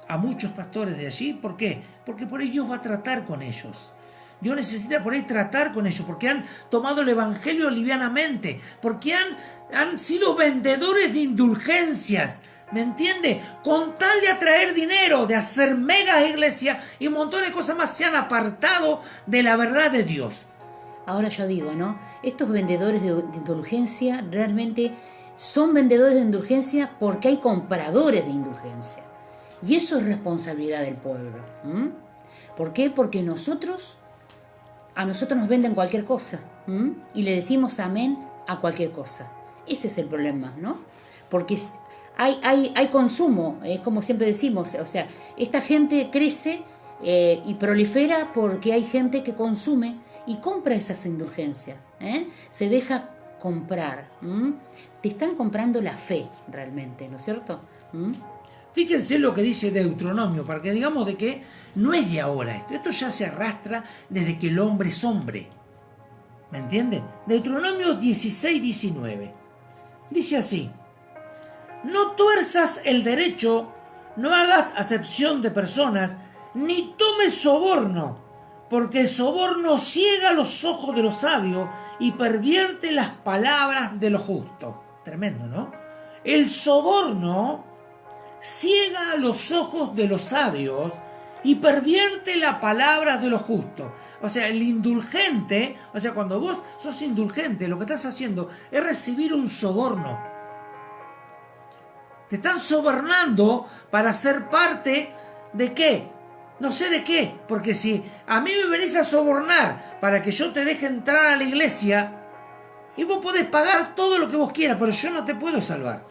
A: a muchos pastores de allí. ¿Por qué? Porque por ahí Dios va a tratar con ellos. Dios necesita por ahí tratar con ellos, porque han tomado el evangelio livianamente, porque han sido vendedores de indulgencias, ¿me entiende? Con tal de atraer dinero, de hacer megas iglesias y un montón de cosas más, se han apartado de la verdad de Dios.
B: Ahora yo digo, ¿no? Estos vendedores de indulgencia realmente son vendedores de indulgencia porque hay compradores de indulgencia. Y eso es responsabilidad del pueblo. ¿Por qué? Porque a nosotros nos venden cualquier cosa. Y le decimos amén a cualquier cosa. Ese es el problema, ¿no? Porque hay consumo, es como siempre decimos. O sea, esta gente crece y prolifera porque hay gente que consume y compra esas indulgencias. Se deja comprar. Te están comprando la fe realmente, ¿no es cierto?
A: Fíjense lo que dice Deuteronomio, para que digamos de que no es de ahora esto. Esto ya se arrastra desde que el hombre es hombre. ¿Me entienden? Deuteronomio 16:19. Dice así: no tuerzas el derecho no hagas acepción de personas, ni tomes soborno, porque el soborno ciega los ojos de los sabios y pervierte las palabras de los justos. Tremendo, ¿no? El soborno ciega los ojos de los sabios y pervierte la palabra de los justos. O sea, el indulgente, o sea, cuando vos sos indulgente, lo que estás haciendo es recibir un soborno. Te están sobornando para ser parte de qué. No sé de qué, porque si a mí me venís a sobornar para que yo te deje entrar a la iglesia, y vos podés pagar todo lo que vos quieras, pero yo no te puedo salvar.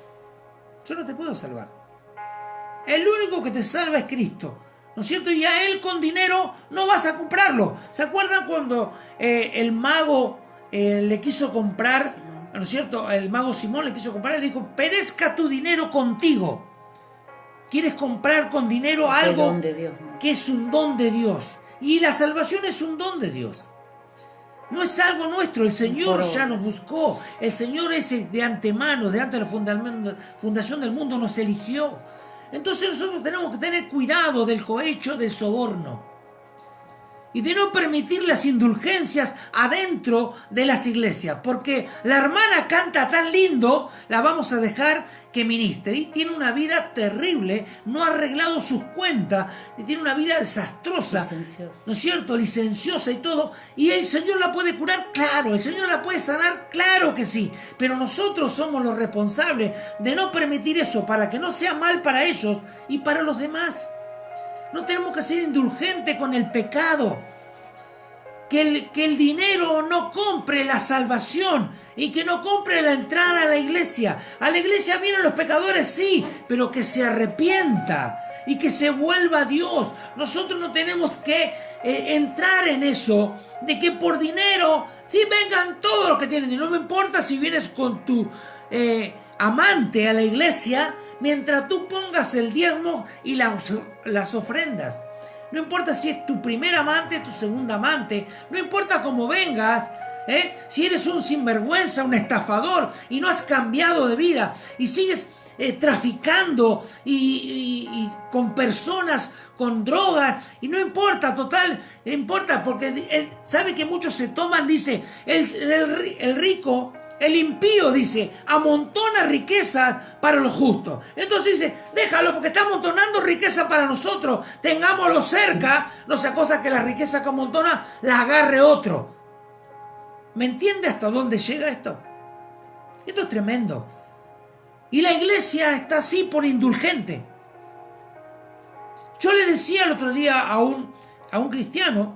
A: Yo no te puedo salvar. El único que te salva es Cristo, ¿no es cierto? Y a Él con dinero no vas a comprarlo. ¿Se acuerdan cuando el mago le quiso comprar, ¿no es cierto? El mago Simón le quiso comprar, le dijo, perezca tu dinero contigo. Quieres comprar con dinero algo
B: don de Dios, ¿no?
A: Que es un don de Dios. Y la salvación es un don de Dios. No es algo nuestro, el Señor ya nos buscó. El Señor ese de antemano, de antes de la fundación del mundo, nos eligió. Entonces nosotros tenemos que tener cuidado del cohecho del soborno. Y de no permitir las indulgencias adentro de las iglesias. Porque la hermana canta tan lindo, la vamos a dejar que ministre. Y tiene una vida terrible, no ha arreglado sus cuentas, y tiene una vida desastrosa. ¿No es cierto? Licenciosa y todo. ¿Y el Señor la puede curar? Claro. ¿El Señor la puede sanar? Claro que sí. Pero nosotros somos los responsables de no permitir eso para que no sea mal para ellos y para los demás. No tenemos que ser indulgentes con el pecado. Que el dinero no compre la salvación y que no compre la entrada a la iglesia. A la iglesia vienen los pecadores, sí, pero que se arrepienta y que se vuelva a Dios. Nosotros no tenemos que entrar en eso de que por dinero, sí, vengan todos los que tienen dinero. No me importa si vienes con tu amante a la iglesia, mientras tú pongas el diezmo y las ofrendas. No importa si es tu primer amante, tu segunda amante. No importa cómo vengas. Si eres un sinvergüenza, un estafador y no has cambiado de vida y sigues traficando y con personas, con drogas, y no importa, total, no importa, porque él sabe que muchos se toman, dice, el rico, el impío, dice, amontona riquezas para los justos. Entonces dice, déjalo porque está amontonando riqueza para nosotros. Tengámoslo cerca, no sea cosa que la riqueza que amontona la agarre otro. ¿Me entiende hasta dónde llega esto? Esto es tremendo. Y la iglesia está así por indulgente. Yo le decía el otro día a un cristiano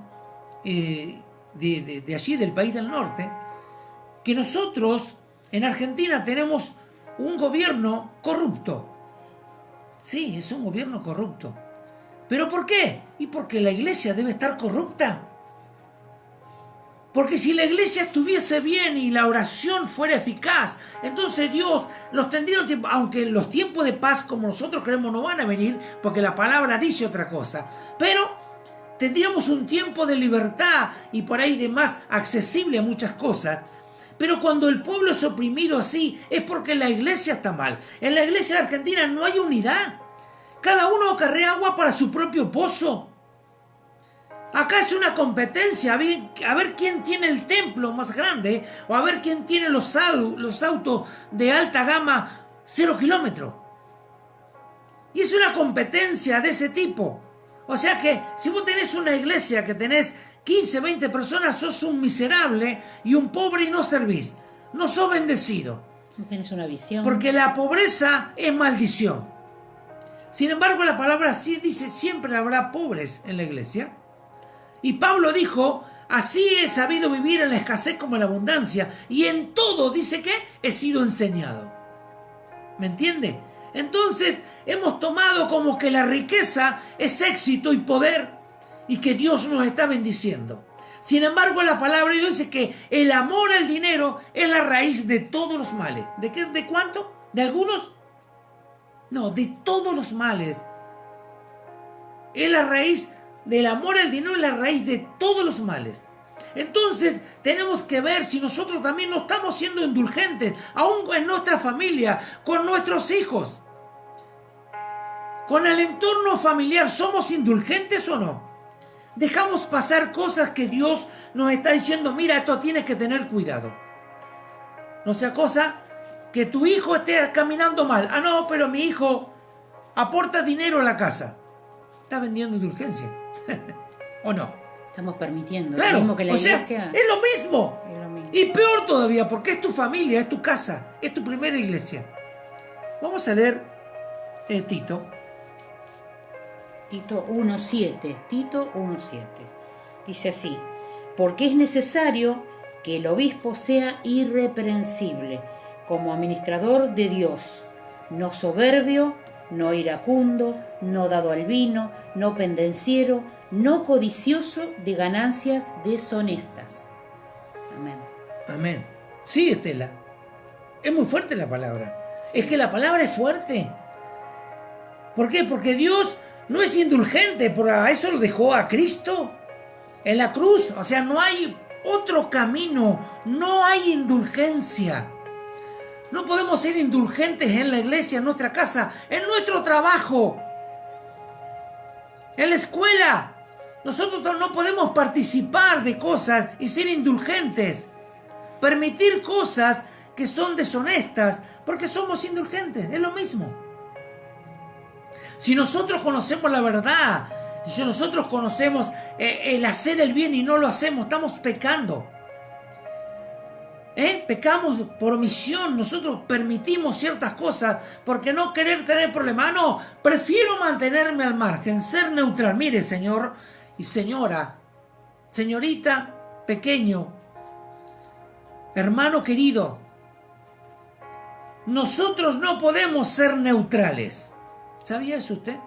A: de allí, del país del norte, que nosotros en Argentina tenemos un gobierno corrupto. Sí, es un gobierno corrupto. ¿Pero por qué? Y porque la iglesia debe estar corrupta. Porque si la iglesia estuviese bien y la oración fuera eficaz, entonces Dios los tendría un tiempo, aunque los tiempos de paz como nosotros creemos no van a venir, porque la palabra dice otra cosa, pero tendríamos un tiempo de libertad y por ahí de más accesible a muchas cosas. Pero cuando el pueblo es oprimido así, es porque la iglesia está mal. En la iglesia de Argentina no hay unidad. Cada uno acarrea agua para su propio pozo. Acá es una competencia, a ver quién tiene el templo más grande, o a ver quién tiene los autos de alta gama 0 kilómetros. Y es una competencia de ese tipo. O sea que si vos tenés una iglesia que tenés 15, 20 personas, sos un miserable y un pobre y no servís. No sos bendecido.
B: No tenés una visión.
A: Porque la pobreza es maldición. Sin embargo, la palabra sí dice, siempre habrá pobres en la iglesia. Y Pablo dijo, así he sabido vivir en la escasez como en la abundancia. Y en todo, dice que he sido enseñado. ¿Me entiende? Entonces, hemos tomado como que la riqueza es éxito y poder. Y que Dios nos está bendiciendo. Sin embargo, la palabra de Dios dice que el amor al dinero es la raíz de todos los males. ¿De qué? ¿De cuánto? ¿De algunos? No, de todos los males. Es la raíz del amor al dinero, es la raíz de todos los males. Entonces, tenemos que ver si nosotros también no estamos siendo indulgentes, aún en nuestra familia, con nuestros hijos. Con el entorno familiar, ¿somos indulgentes o no? Dejamos pasar cosas que Dios nos está diciendo, mira, esto tienes que tener cuidado. No sea cosa que tu hijo esté caminando mal. Ah, no, pero mi hijo aporta dinero a la casa. Está vendiendo indulgencia. ¿O no?
B: Estamos permitiendo.
A: Claro,
B: Lo mismo que la
A: o sea,
B: iglesia.
A: es lo mismo.
B: Es lo mismo.
A: Y peor todavía, porque es tu familia, es tu casa, es tu primera iglesia. Vamos a leer Tito.
B: Tito 1:7. Tito 1:7. Dice así: porque es necesario que el obispo sea irreprensible, como administrador de Dios, no soberbio, no iracundo, no dado al vino, no pendenciero, no codicioso de ganancias deshonestas. Amén.
A: Amén. Sí, Estela. Es muy fuerte la palabra. Es que la palabra es fuerte. ¿Por qué? Porque Dios no es indulgente. Por eso lo dejó a Cristo en la cruz. O sea, no hay otro camino. No hay indulgencia. No podemos ser indulgentes en la iglesia, en nuestra casa, en nuestro trabajo, en la escuela. Nosotros no podemos participar de cosas y ser indulgentes. Permitir cosas que son deshonestas porque somos indulgentes. Es lo mismo. Si nosotros conocemos la verdad, si nosotros conocemos el hacer el bien y no lo hacemos, estamos pecando. Pecamos por omisión. Nosotros permitimos ciertas cosas porque no querer tener problemas. No, prefiero mantenerme al margen, ser neutral. Mire, señor y señora, señorita, pequeño, hermano querido, nosotros no podemos ser neutrales. ¿Sabía eso usted?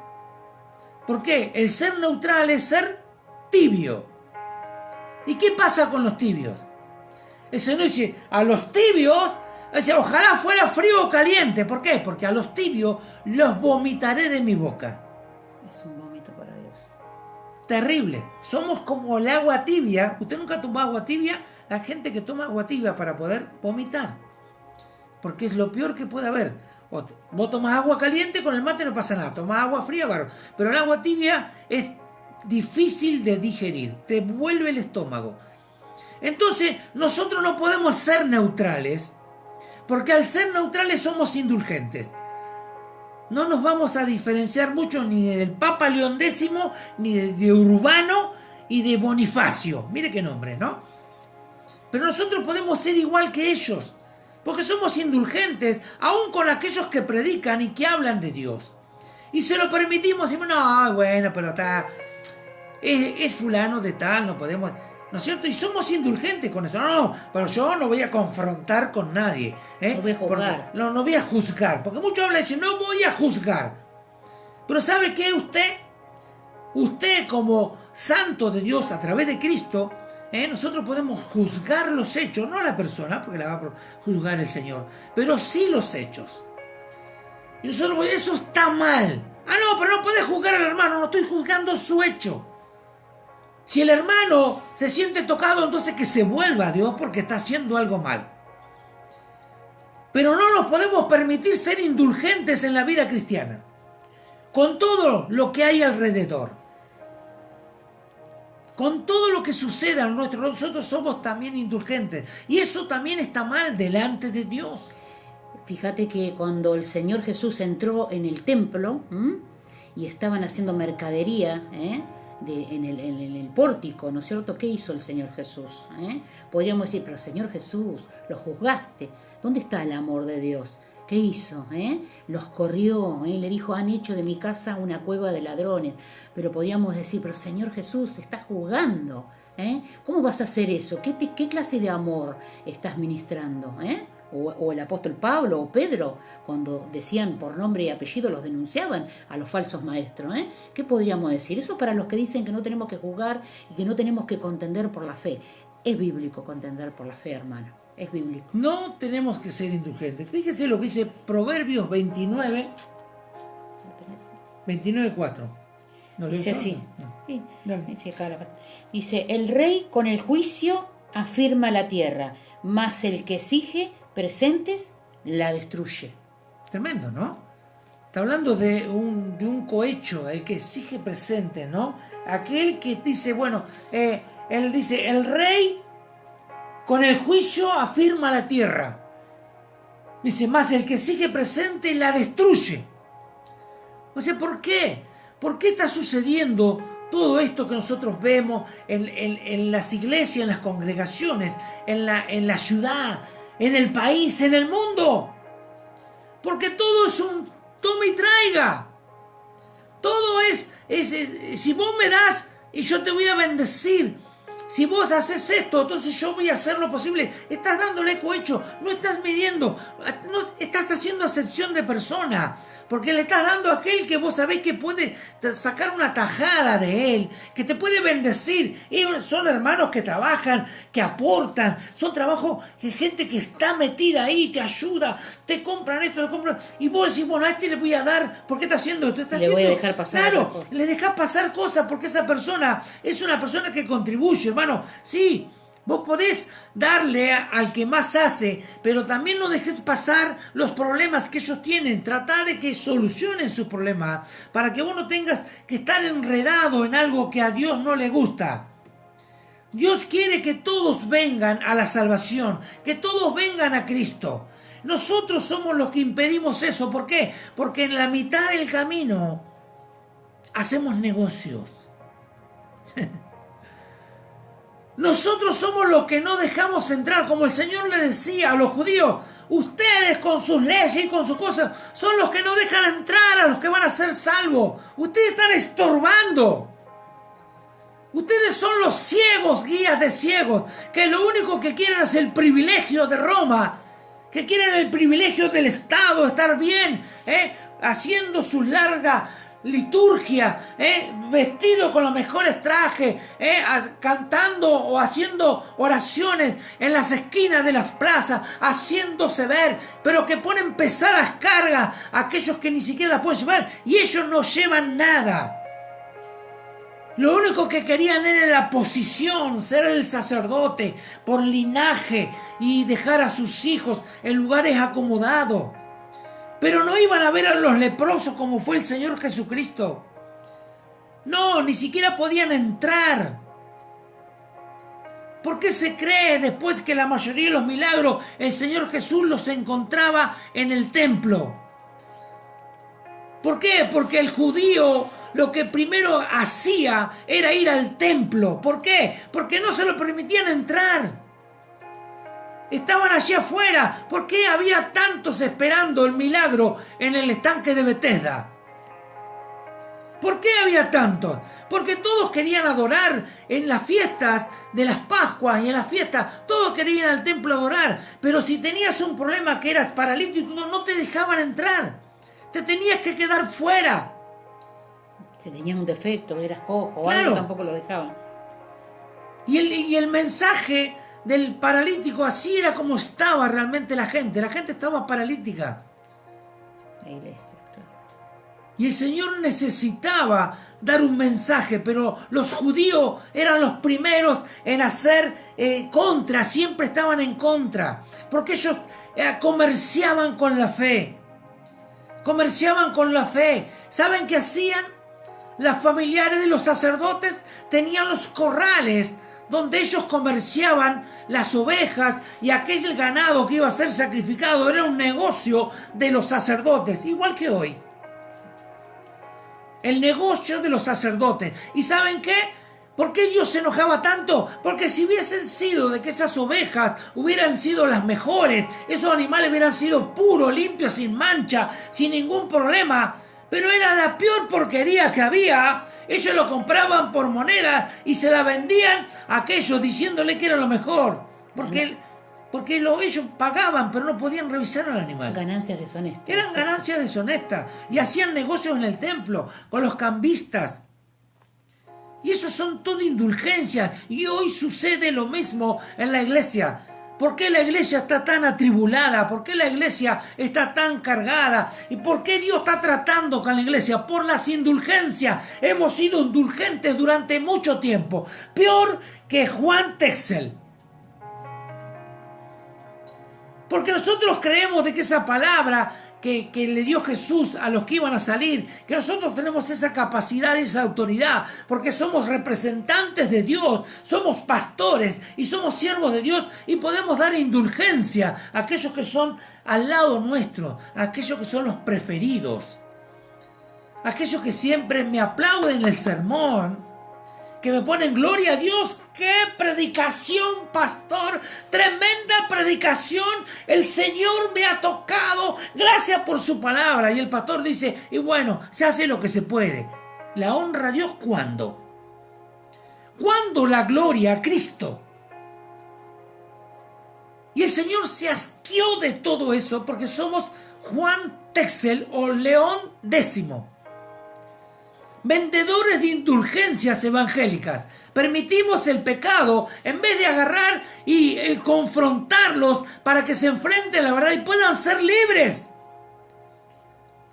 A: ¿Por qué? El ser neutral es ser tibio. ¿Y qué pasa con los tibios? El Señor dice, a los tibios, dice, ojalá fuera frío o caliente. ¿Por qué? Porque a los tibios los vomitaré de mi boca.
B: Es un vómito para Dios.
A: Terrible. Somos como el agua tibia. ¿Usted nunca tomó agua tibia? La gente que toma agua tibia para poder vomitar. Porque es lo peor que puede haber. Vos tomás agua caliente, con el mate no pasa nada. Tomás agua fría, bárbaro. Pero el agua tibia es difícil de digerir. Te vuelve el estómago. Entonces, nosotros no podemos ser neutrales, porque al ser neutrales somos indulgentes. No nos vamos a diferenciar mucho ni del Papa León X, ni de Urbano y de Bonifacio. Mire qué nombre, ¿no? Pero nosotros podemos ser igual que ellos, porque somos indulgentes, aún con aquellos que predican y que hablan de Dios. Y se lo permitimos, y decimos, no, bueno, pero está... Es fulano de tal, no podemos... ¿No es cierto? Y somos indulgentes con eso. No, pero yo no voy a confrontar con nadie.
B: No voy a juzgar.
A: No voy a juzgar. Porque muchos hablan y dicen, no voy a juzgar. Pero ¿sabe qué usted? Usted como santo de Dios a través de Cristo, nosotros podemos juzgar los hechos, no la persona, porque la va a juzgar el Señor, pero sí los hechos. Y nosotros, eso está mal. Ah, no, pero no puede juzgar al hermano, no estoy juzgando su hecho. Si el hermano se siente tocado, entonces que se vuelva a Dios porque está haciendo algo mal. Pero no nos podemos permitir ser indulgentes en la vida cristiana, con todo lo que hay alrededor, con todo lo que suceda en nosotros somos también indulgentes. Y eso también está mal delante de Dios.
B: Fíjate que cuando el Señor Jesús entró en el templo y estaban haciendo mercadería, en el pórtico, ¿no es cierto? ¿Qué hizo el Señor Jesús? Podríamos decir, pero Señor Jesús, lo juzgaste. ¿Dónde está el amor de Dios? ¿Qué hizo? Los corrió, le dijo, han hecho de mi casa una cueva de ladrones. Pero podríamos decir, pero Señor Jesús, estás juzgando. ¿Cómo vas a hacer eso? ¿Qué clase de amor estás ministrando? O el apóstol Pablo o Pedro, cuando decían por nombre y apellido, los denunciaban a los falsos maestros. ¿Qué podríamos decir? Eso para los que dicen que no tenemos que juzgar y que no tenemos que contender por la fe. Es bíblico contender por la fe, hermano. Es bíblico.
A: No tenemos que ser indulgentes. Fíjese lo que dice Proverbios 29, 29:4. ¿No lo
B: dice
A: hizo?
B: así.
A: No.
B: Sí.
A: Dale.
B: Dice, el rey con el juicio afirma la tierra, mas el que exige presentes la destruye.
A: Tremendo, ¿no? Está hablando de un cohecho, el que exige presente, ¿no? Aquel que dice, bueno, él dice, el rey con el juicio afirma la tierra. Dice, más el que sigue presente la destruye. O sea, ¿por qué? ¿Por qué está sucediendo todo esto que nosotros vemos en las iglesias, en las congregaciones, en la ciudad, en el país, en el mundo? Porque todo es un toma y traiga. Todo es si vos me das y yo te voy a bendecir. Si vos haces esto, entonces yo voy a hacer lo posible. Estás dándole cohecho, no estás midiendo, no estás haciendo acepción de persona. Porque le estás dando a aquel que vos sabés que puede sacar una tajada de él, que te puede bendecir. Y son hermanos que trabajan, que aportan, son trabajos que gente que está metida ahí, te ayuda, te compran esto, te compran. Y vos decís, bueno, a este le voy a dar, ¿por qué está haciendo esto? Está
B: Le voy a dejar pasar.
A: Claro, le dejás pasar cosas porque esa persona es una persona que contribuye, hermano. Sí. Vos podés darle al que más hace, pero también no dejes pasar los problemas que ellos tienen. Tratá de que solucionen sus problemas para que vos no tengas que estar enredado en algo que a Dios no le gusta. Dios quiere que todos vengan a la salvación, que todos vengan a Cristo. Nosotros somos los que impedimos eso. ¿Por qué? Porque en la mitad del camino hacemos negocios. Nosotros somos los que no dejamos entrar, como el Señor le decía a los judíos, ustedes con sus leyes y con sus cosas son los que no dejan entrar a los que van a ser salvos. Ustedes están estorbando. Ustedes son los ciegos, guías de ciegos, que lo único que quieren es el privilegio de Roma, que quieren el privilegio del Estado, estar bien, haciendo sus largas liturgia, vestido con los mejores trajes, cantando o haciendo oraciones en las esquinas de las plazas, haciéndose ver, pero que ponen pesadas cargas a aquellos que ni siquiera las pueden llevar, y ellos no llevan nada. Lo único que querían era la posición, ser el sacerdote por linaje y dejar a sus hijos en lugares acomodados. Pero no iban a ver a los leprosos como fue el Señor Jesucristo. No, ni siquiera podían entrar. ¿Por qué se cree después que la mayoría de los milagros el Señor Jesús los encontraba en el templo? ¿Por qué? Porque el judío lo que primero hacía era ir al templo. ¿Por qué? Porque no se lo permitían entrar. Estaban allí afuera. ¿Por qué había tantos esperando el milagro en el estanque de Betesda? ¿Por qué había tantos? Porque todos querían adorar en las fiestas de las Pascuas y en las fiestas. Todos querían ir al templo a adorar. Pero si tenías un problema que eras paralítico, no te dejaban entrar. Te tenías que quedar fuera.
B: Si tenías un defecto, eras cojo o
A: claro.
B: Algo, tampoco lo dejaban.
A: Y el mensaje del paralítico, así era como estaba realmente la gente. La gente estaba paralítica.
B: La iglesia, claro.
A: Y el Señor necesitaba dar un mensaje, pero los judíos eran los primeros en hacer contra, siempre estaban en contra, porque ellos comerciaban con la fe. Comerciaban con la fe. ¿Saben qué hacían? Las familiares de los sacerdotes tenían los corrales donde ellos comerciaban las ovejas y aquel ganado que iba a ser sacrificado. Era un negocio de los sacerdotes, igual que hoy. El negocio de los sacerdotes. ¿Y saben qué? ¿Por qué Dios se enojaba tanto? Porque si hubiesen sido de que esas ovejas hubieran sido las mejores, esos animales hubieran sido puros, limpios, sin mancha, sin ningún problema, pero era la peor porquería que había. Ellos lo compraban por moneda y se la vendían a aquellos diciéndole que era lo mejor. Porque ellos pagaban, pero no podían revisar al animal.
B: Ganancias deshonestas.
A: Eran ganancias deshonestas. Y hacían negocios en el templo con los cambistas. Y eso son todo indulgencias. Y hoy sucede lo mismo en la iglesia. ¿Por qué la iglesia está tan atribulada? ¿Por qué la iglesia está tan cargada? ¿Y por qué Dios está tratando con la iglesia? Por las indulgencias. Hemos sido indulgentes durante mucho tiempo. Peor que Juan Texel. Porque nosotros creemos de que esa palabra que le dio Jesús a los que iban a salir, que nosotros tenemos esa capacidad y esa autoridad, porque somos representantes de Dios, somos pastores y somos siervos de Dios y podemos dar indulgencia a aquellos que son al lado nuestro, a aquellos que son los preferidos, a aquellos que siempre me aplauden el sermón, que me ponen gloria a Dios. ¡Qué predicación, pastor! ¡Tremenda predicación! El Señor me ha tocado. Gracias por su palabra. Y el pastor dice, y bueno, se hace lo que se puede. ¿La honra a Dios cuándo? ¿Cuándo la gloria a Cristo? Y el Señor se asqueó de todo eso porque somos Juan Texel o León X. Vendedores de indulgencias evangélicas. Permitimos el pecado en vez de agarrar y confrontarlos para que se enfrenten a la verdad y puedan ser libres.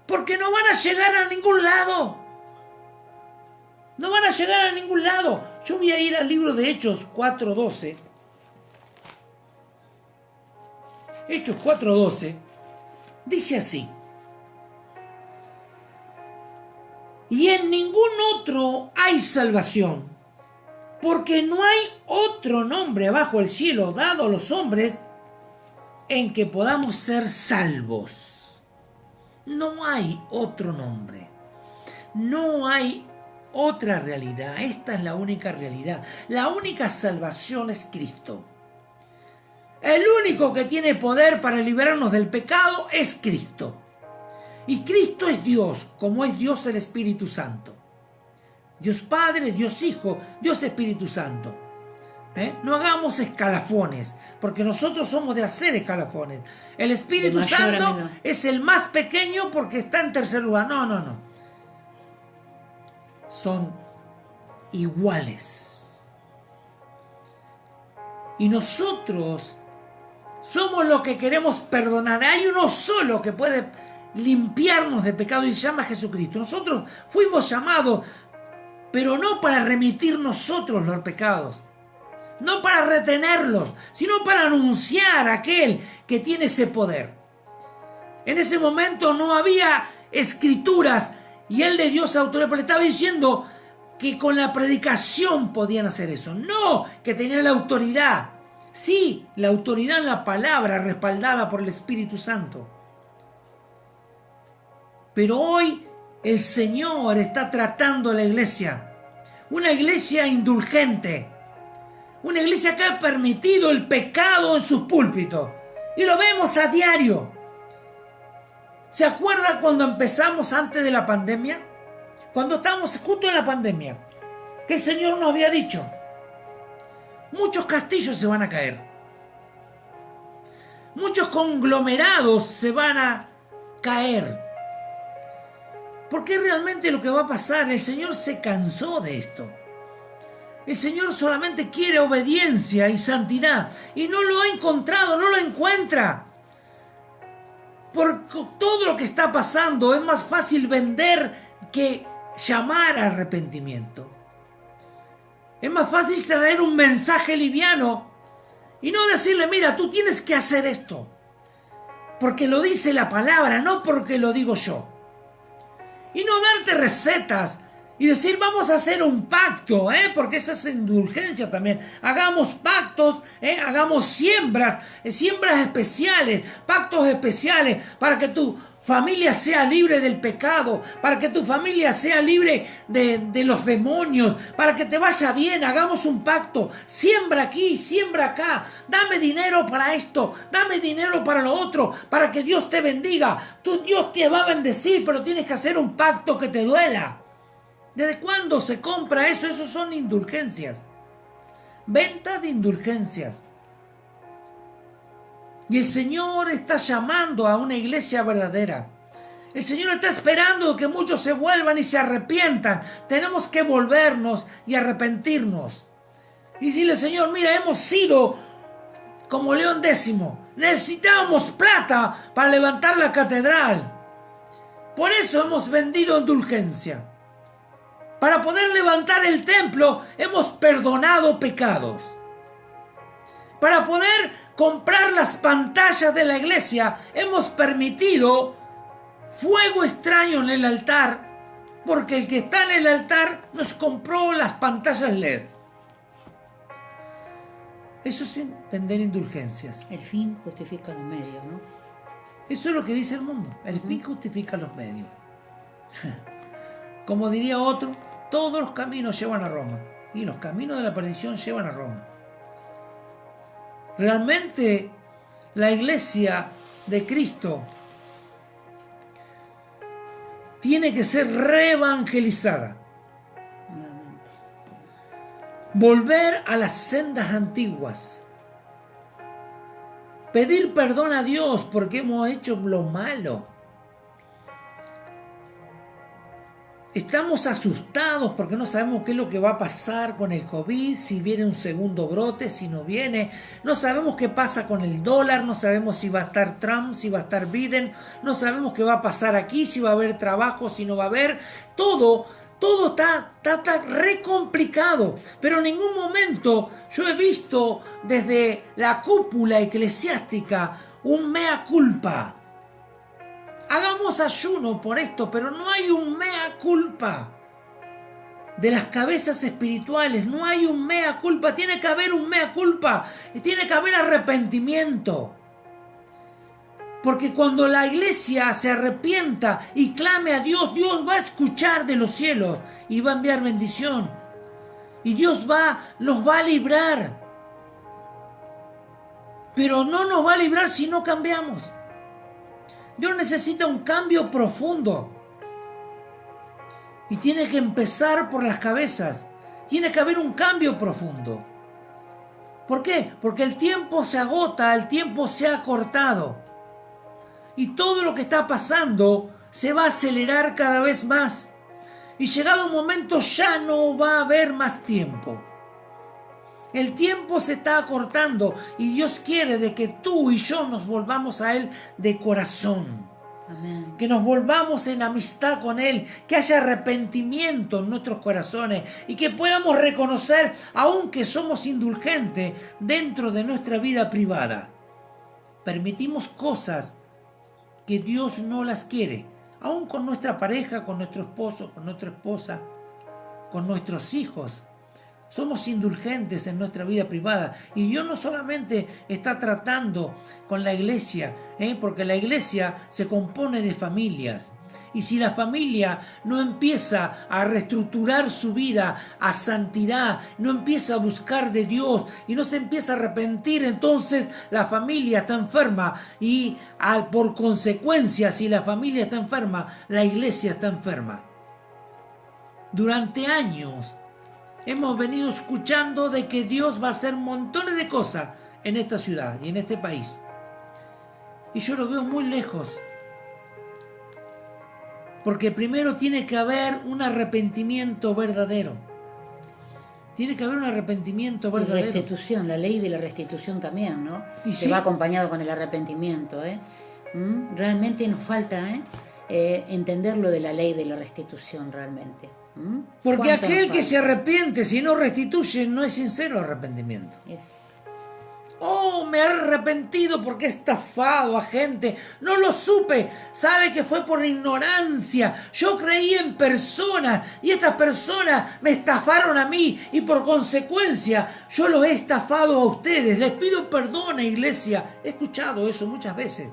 A: Porque no van a llegar a ningún lado. No van a llegar a ningún lado. Yo voy a ir al libro de Hechos 4:12. Hechos 4:12. Dice así. Y en ningún otro hay salvación, porque no hay otro nombre bajo el cielo dado a los hombres en que podamos ser salvos. No hay otro nombre. No hay otra realidad. Esta es la única realidad. La única salvación es Cristo. El único que tiene poder para liberarnos del pecado es Cristo. Y Cristo es Dios, como es Dios el Espíritu Santo. Dios Padre, Dios Hijo, Dios Espíritu Santo. No hagamos escalafones, porque nosotros somos de hacer escalafones. El Espíritu Santo es el más pequeño porque está en tercer lugar. No. Son iguales. Y nosotros somos los que queremos perdonar. Hay uno solo que puede limpiarnos de pecado y se llama Jesucristo. Nosotros fuimos llamados, pero no para remitir nosotros los pecados, no para retenerlos, sino para anunciar a aquel que tiene ese poder. En ese momento no había escrituras y él le dio esa autoridad, pero le estaba diciendo que con la predicación podían hacer eso, no que tenían la autoridad. Sí, la autoridad en la palabra respaldada por el Espíritu Santo. Pero hoy el Señor está tratando a la iglesia. Una iglesia indulgente. Una iglesia que ha permitido el pecado en sus púlpitos. Y lo vemos a diario. ¿Se acuerdan cuando empezamos antes de la pandemia? Cuando estábamos justo en la pandemia. Que el Señor nos había dicho. Muchos castillos se van a caer. Muchos conglomerados se van a caer. Porque realmente lo que va a pasar, el Señor se cansó de esto. El Señor solamente quiere obediencia y santidad. Y no lo ha encontrado, no lo encuentra. Por todo lo que está pasando, es más fácil vender que llamar al arrepentimiento. Es más fácil traer un mensaje liviano y no decirle, mira, tú tienes que hacer esto. Porque lo dice la palabra, no porque lo digo yo. Y no darte recetas y decir vamos a hacer un pacto, porque esa es indulgencia también. Hagamos pactos, hagamos siembras especiales, pactos especiales para que tu familia sea libre del pecado, para que tu familia sea libre de los demonios, para que te vaya bien. Hagamos un pacto, siembra aquí, siembra acá, dame dinero para esto, dame dinero para lo otro, para que Dios te bendiga. Dios te va a bendecir, pero tienes que hacer un pacto que te duela. ¿Desde cuándo se compra eso? Eso son indulgencias, venta de indulgencias. Y el Señor está llamando a una iglesia verdadera. El Señor está esperando que muchos se vuelvan y se arrepientan. Tenemos que volvernos y arrepentirnos. Y decirle, Señor, mira, hemos sido como León X. Necesitábamos plata para levantar la catedral. Por eso hemos vendido indulgencia. Para poder levantar el templo, hemos perdonado pecados. Para poder comprar las pantallas de la iglesia, hemos permitido fuego extraño en el altar, porque el que está en el altar nos compró las pantallas LED. Eso es vender indulgencias.
B: El fin justifica los medios, ¿no?
A: Eso es lo que dice el mundo. El fin justifica los medios. Como diría otro, todos los caminos llevan a Roma. Y los caminos de la perdición llevan a Roma. Realmente la iglesia de Cristo tiene que ser reevangelizada. Volver a las sendas antiguas. Pedir perdón a Dios porque hemos hecho lo malo. Estamos asustados porque no sabemos qué es lo que va a pasar con el COVID, si viene un segundo brote, si no viene. No sabemos qué pasa con el dólar, no sabemos si va a estar Trump, si va a estar Biden, no sabemos qué va a pasar aquí, si va a haber trabajo, si no va a haber. Todo está re complicado, pero en ningún momento yo he visto desde la cúpula eclesiástica un mea culpa. Hagamos ayuno por esto, pero no hay un mea culpa. De las cabezas espirituales no hay un mea culpa, tiene que haber un mea culpa y tiene que haber arrepentimiento. Porque cuando la iglesia se arrepienta y clame a Dios, Dios va a escuchar de los cielos y va a enviar bendición. Y Dios los va a librar. Pero no nos va a librar si no cambiamos. Dios necesita un cambio profundo. Y tiene que empezar por las cabezas. Tiene que haber un cambio profundo. ¿Por qué? Porque el tiempo se agota, el tiempo se ha cortado. Y todo lo que está pasando se va a acelerar cada vez más. Y llegado un momento ya no va a haber más tiempo. El tiempo se está acortando y Dios quiere de que tú y yo nos volvamos a Él de corazón.
B: Amén.
A: Que nos volvamos en amistad con Él, que haya arrepentimiento en nuestros corazones y que podamos reconocer, aunque somos indulgentes dentro de nuestra vida privada, permitimos cosas que Dios no las quiere, aún con nuestra pareja, con nuestro esposo, con nuestra esposa, con nuestros hijos. Somos indulgentes en nuestra vida privada y Dios no solamente está tratando con la iglesia, porque la iglesia se compone de familias. Y si la familia no empieza a reestructurar su vida a santidad, no empieza a buscar de Dios y no se empieza a arrepentir, entonces la familia está enferma y por consecuencia, si la familia está enferma, la iglesia está enferma. Durante años hemos venido escuchando de que Dios va a hacer montones de cosas en esta ciudad y en este país. Y yo lo veo muy lejos. Porque primero tiene que haber un arrepentimiento verdadero. Tiene que haber un arrepentimiento verdadero.
B: Y restitución, la ley de la restitución también, ¿no?
A: Y
B: que
A: sí,
B: va acompañado con el arrepentimiento, Realmente nos falta, entender lo de la ley de la restitución realmente.
A: porque
B: ¿Cuánto
A: aquel
B: nos
A: que
B: falta?
A: se arrepiente, si no restituye, no es sincero arrepentimiento. Oh, me he arrepentido porque he estafado a gente. No lo supe. Sabe que fue por ignorancia. Yo creí en personas y estas personas me estafaron a mí y por consecuencia yo los he estafado a ustedes. Les pido perdón, iglesia. He escuchado eso muchas veces.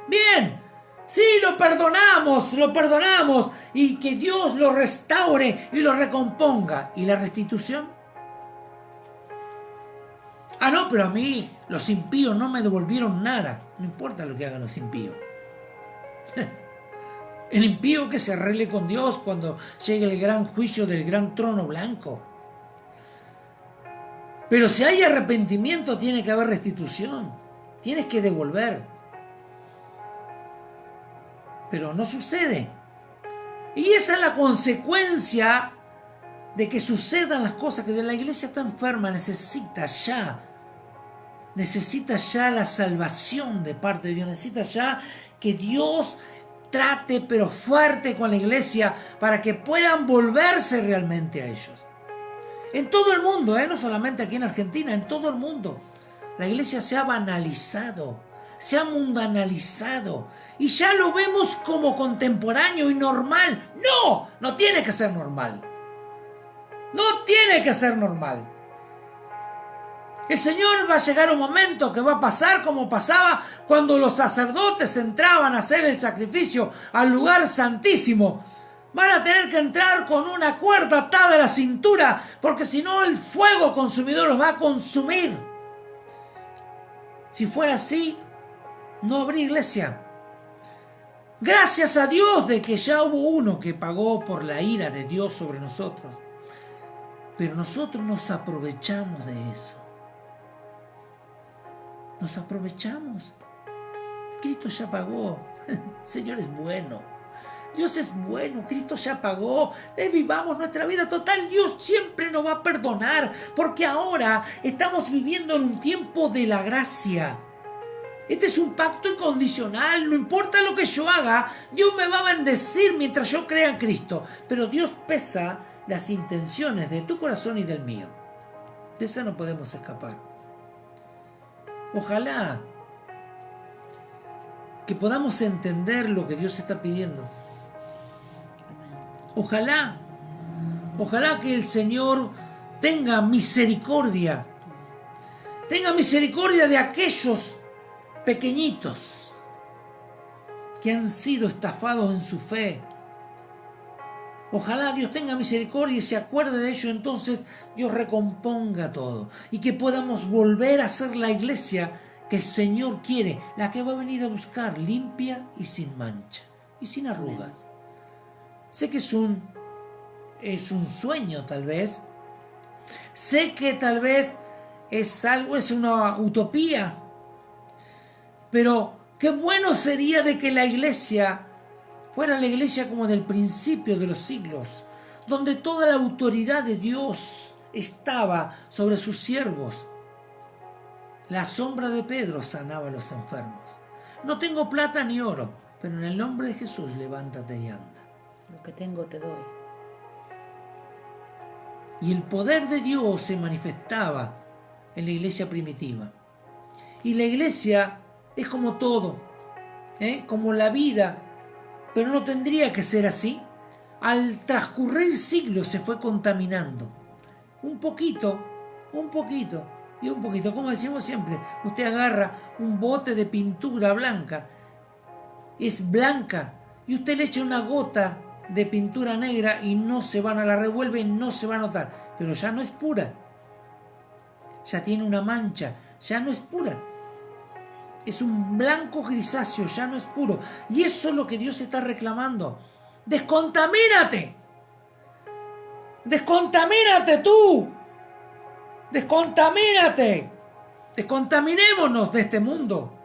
A: Bien, sí, lo perdonamos y que Dios lo restaure y lo recomponga. ¿Y la restitución? Ah, no, pero a mí los impíos no me devolvieron nada. No importa lo que hagan los impíos. El impío que se arregle con Dios cuando llegue el gran juicio del gran trono blanco. Pero si hay arrepentimiento, tiene que haber restitución. Tienes que devolver. Pero no sucede. Y esa es la consecuencia de que sucedan las cosas, que la iglesia está enferma, necesita ya la salvación de parte de Dios, necesita ya que Dios trate pero fuerte con la iglesia para que puedan volverse realmente a ellos. En todo el mundo, no solamente aquí en Argentina, en todo el mundo. La iglesia se ha banalizado, se ha mundanalizado y ya lo vemos como contemporáneo y normal. No, no tiene que ser normal. No tiene que ser normal. El Señor va a llegar un momento que va a pasar como pasaba cuando los sacerdotes entraban a hacer el sacrificio al lugar santísimo. Van a tener que entrar con una cuerda atada a la cintura, porque si no el fuego consumidor los va a consumir. Si fuera así, no habría iglesia. Gracias a Dios de que ya hubo uno que pagó por la ira de Dios sobre nosotros. Pero nosotros nos aprovechamos de eso. Nos aprovechamos. Cristo ya pagó. Señor es bueno. Dios es bueno. Cristo ya pagó. Vivamos nuestra vida total. Dios siempre nos va a perdonar. Porque ahora estamos viviendo en un tiempo de la gracia. Este es un pacto incondicional. No importa lo que yo haga, Dios me va a bendecir mientras yo crea en Cristo. Pero Dios pesa las intenciones de tu corazón y del mío. De eso no podemos escapar. Ojalá que podamos entender lo que Dios está pidiendo. Ojalá que el Señor tenga misericordia de aquellos pequeñitos que han sido estafados en su fe. Ojalá Dios tenga misericordia y se acuerde de ello, entonces Dios recomponga todo y que podamos volver a ser la iglesia que el Señor quiere, la que va a venir a buscar, limpia y sin mancha y sin arrugas. Sé que es un sueño tal vez, sé que tal vez es una utopía, pero qué bueno sería de que la iglesia fuera la iglesia como del principio de los siglos, donde toda la autoridad de Dios estaba sobre sus siervos. La sombra de Pedro sanaba a los enfermos. No tengo plata ni oro, pero en el nombre de Jesús levántate y anda.
B: Lo que tengo te doy.
A: Y el poder de Dios se manifestaba en la iglesia primitiva. Y la iglesia es como todo, como la vida, pero no tendría que ser así. Al transcurrir siglos se fue contaminando. Un poquito, y un poquito. Como decimos siempre, usted agarra un bote de pintura blanca, es blanca, y usted le echa una gota de pintura negra y la revuelve y no se va a notar. Pero ya no es pura. Ya tiene una mancha, ya no es pura. Es un blanco grisáceo, ya no es puro. Y eso es lo que Dios está reclamando. ¡Descontamínate! ¡Descontamínate tú! ¡Descontamínate! Descontaminémonos de este mundo.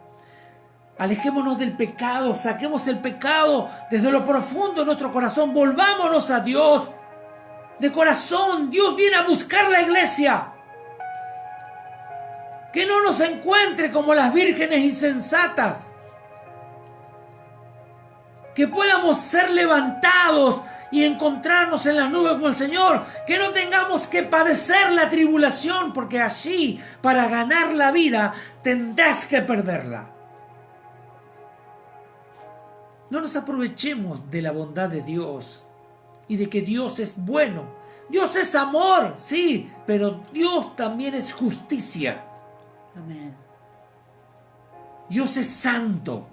A: Alejémonos del pecado, saquemos el pecado desde lo profundo de nuestro corazón. Volvámonos a Dios. De corazón, Dios viene a buscar la iglesia. Que no nos encuentre como las vírgenes insensatas. Que podamos ser levantados y encontrarnos en las nubes con el Señor. Que no tengamos que padecer la tribulación, porque allí, para ganar la vida, tendrás que perderla. No nos aprovechemos de la bondad de Dios y de que Dios es bueno. Dios es amor, sí, pero Dios también es justicia.
B: Amén.
A: Dios es santo.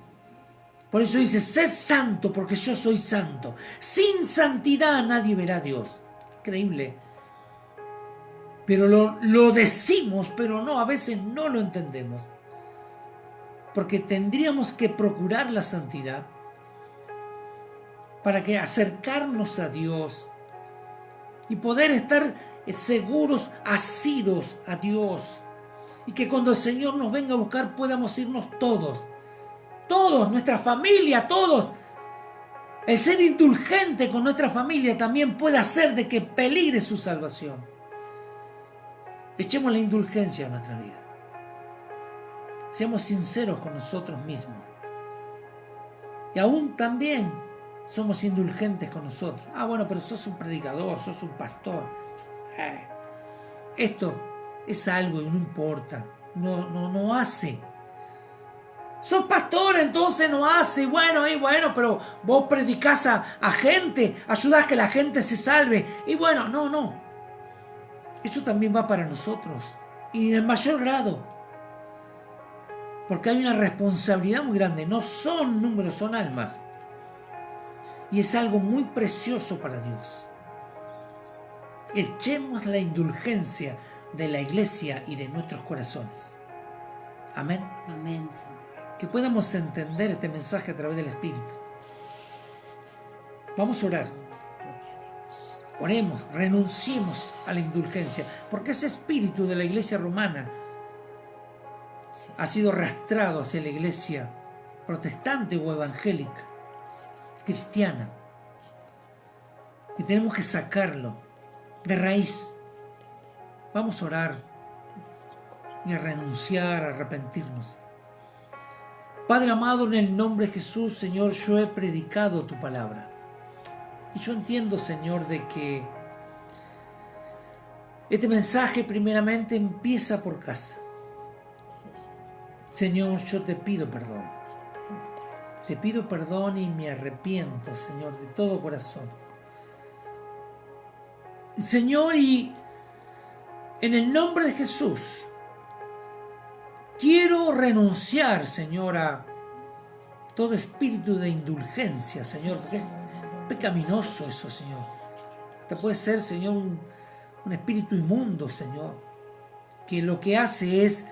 A: Por eso dice, sé santo porque yo soy santo. Sin santidad nadie verá a Dios. Increíble. Pero lo decimos, pero no, a veces no lo entendemos. Porque tendríamos que procurar la santidad para que acercarnos a Dios y poder estar seguros, asidos a Dios. Y que cuando el Señor nos venga a buscar podamos irnos todos, nuestra familia, todos. El ser indulgente con nuestra familia también puede hacer de que peligre su salvación. Echemos la indulgencia a nuestra vida. Seamos sinceros con nosotros mismos. Y aún también somos indulgentes con nosotros. Bueno, pero sos un predicador, sos un pastor. Esto es algo y no importa. No hace. Sos pastor, entonces no hace, y bueno, pero vos predicás a gente, ayudás a que la gente se salve. Y bueno, no. Eso también va para nosotros. Y en mayor grado. Porque hay una responsabilidad muy grande. No son números, son almas. Y es algo muy precioso para Dios. Echemos la indulgencia de la iglesia y de nuestros corazones. Amén.
B: Amén, Señor.
A: Que podamos entender este mensaje a través del Espíritu. Vamos a orar. Oremos, renunciemos a la indulgencia, porque ese espíritu de la iglesia romana ha sido arrastrado hacia la iglesia protestante o evangélica, cristiana. Y tenemos que sacarlo de raíz. Vamos a orar y a renunciar, a arrepentirnos. Padre amado, en el nombre de Jesús, Señor, yo he predicado tu palabra. Y yo entiendo, Señor, de que este mensaje primeramente empieza por casa. Señor, yo te pido perdón. Te pido perdón y me arrepiento, Señor, de todo corazón. Señor, y en el nombre de Jesús, quiero renunciar, Señor, a todo espíritu de indulgencia, Señor, porque es pecaminoso eso, Señor. Hasta puede ser, Señor, un espíritu inmundo, Señor, que lo que hace es,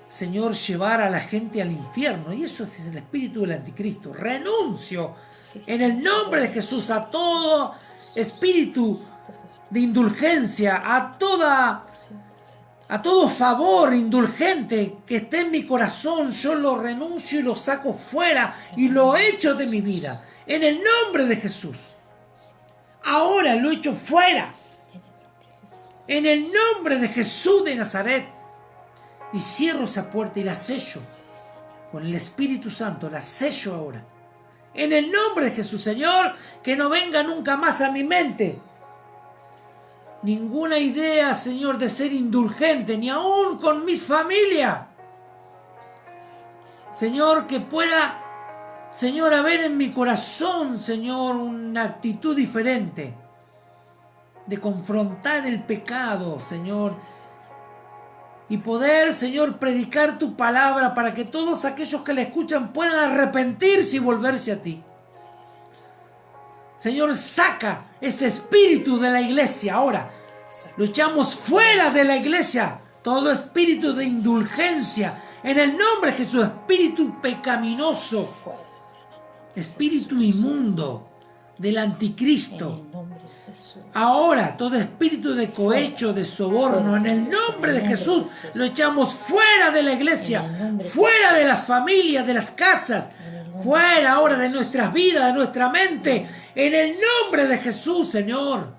A: Señor, llevar a la gente al infierno. Y eso es el espíritu del anticristo. Renuncio en el nombre de Jesús a todo espíritu de indulgencia, a todo favor indulgente que esté en mi corazón. Yo lo renuncio y lo saco fuera y lo echo de mi vida. En el nombre de Jesús. Ahora lo echo fuera. En el nombre de Jesús de Nazaret. Y cierro esa puerta y la sello. Con el Espíritu Santo la sello ahora. En el nombre de Jesús, Señor, que no venga nunca más a mi mente ninguna idea, Señor, de ser indulgente, ni aún con mi familia. Señor, que pueda, Señor, haber en mi corazón, Señor, una actitud diferente de confrontar el pecado, Señor, y poder, Señor, predicar tu palabra para que todos aquellos que la escuchan puedan arrepentirse y volverse a ti. Señor, saca ese espíritu de la iglesia ahora. Lo echamos fuera de la iglesia. Todo espíritu de indulgencia. En el nombre de Jesús, espíritu pecaminoso. Espíritu inmundo del anticristo. Ahora, todo espíritu de cohecho, de soborno, en el nombre de Jesús, lo echamos fuera de la iglesia. Fuera de las familias, de las casas. Fuera ahora de nuestras vidas, de nuestra mente. En el nombre de Jesús, Señor.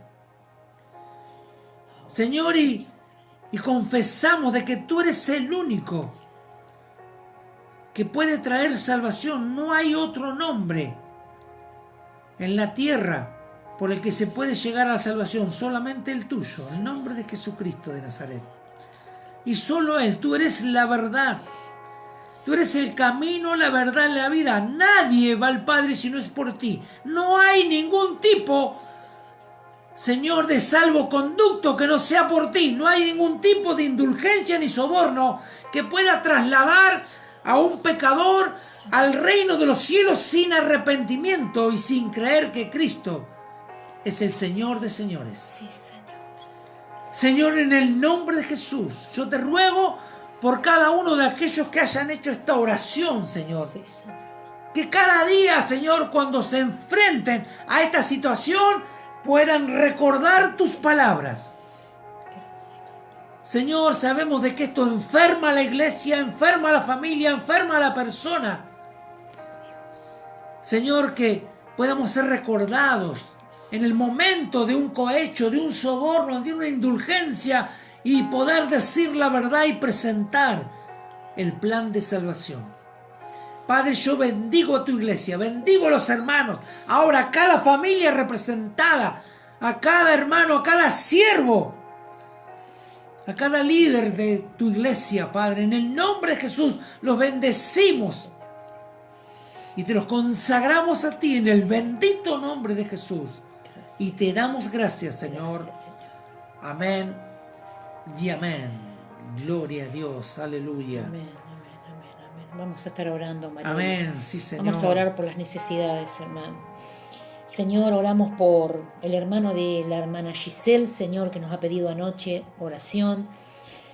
A: Señor, y confesamos de que tú eres el único que puede traer salvación. No hay otro nombre en la tierra por el que se puede llegar a la salvación. Solamente el tuyo, el nombre de Jesucristo de Nazaret. Y solo Él, tú eres la verdad. Tú eres el camino, la verdad y la vida. Nadie va al Padre si no es por ti. No hay ningún tipo, Señor, de salvoconducto que no sea por ti. No hay ningún tipo de indulgencia ni soborno que pueda trasladar a un pecador al reino de los cielos sin arrepentimiento y sin creer que Cristo es el Señor de señores.
B: Sí, Señor.
A: Señor, en el nombre de Jesús, yo te ruego por cada uno de aquellos que hayan hecho esta oración, Señor.
B: Sí, Señor.
A: Que cada día, Señor, cuando se enfrenten a esta situación, puedan recordar tus palabras. Señor, sabemos de que esto enferma a la iglesia, enferma a la familia, enferma a la persona. Señor, que podamos ser recordados en el momento de un cohecho, de un soborno, de una indulgencia, y poder decir la verdad y presentar el plan de salvación. Padre, yo bendigo a tu iglesia, bendigo a los hermanos, ahora a cada familia representada, a cada hermano, a cada siervo, a cada líder de tu iglesia, Padre. En el nombre de Jesús los bendecimos y te los consagramos a ti en el bendito nombre de Jesús. Y te damos gracias, Señor. Amén y amén. Gloria a Dios, aleluya.
B: Amén, amén, amén, amén. Vamos a estar orando, María.
A: Amén, sí, Señor.
B: Vamos a orar por las necesidades, hermano. Señor, oramos por el hermano de la hermana Giselle, Señor, que nos ha pedido anoche oración.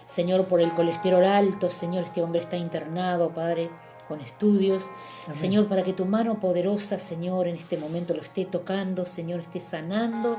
B: Señor, por el colesterol alto, Señor, este hombre está internado, Padre, con estudios.
A: Amén.
B: Señor, para que tu mano poderosa, Señor, en este momento lo esté tocando, Señor, esté sanando,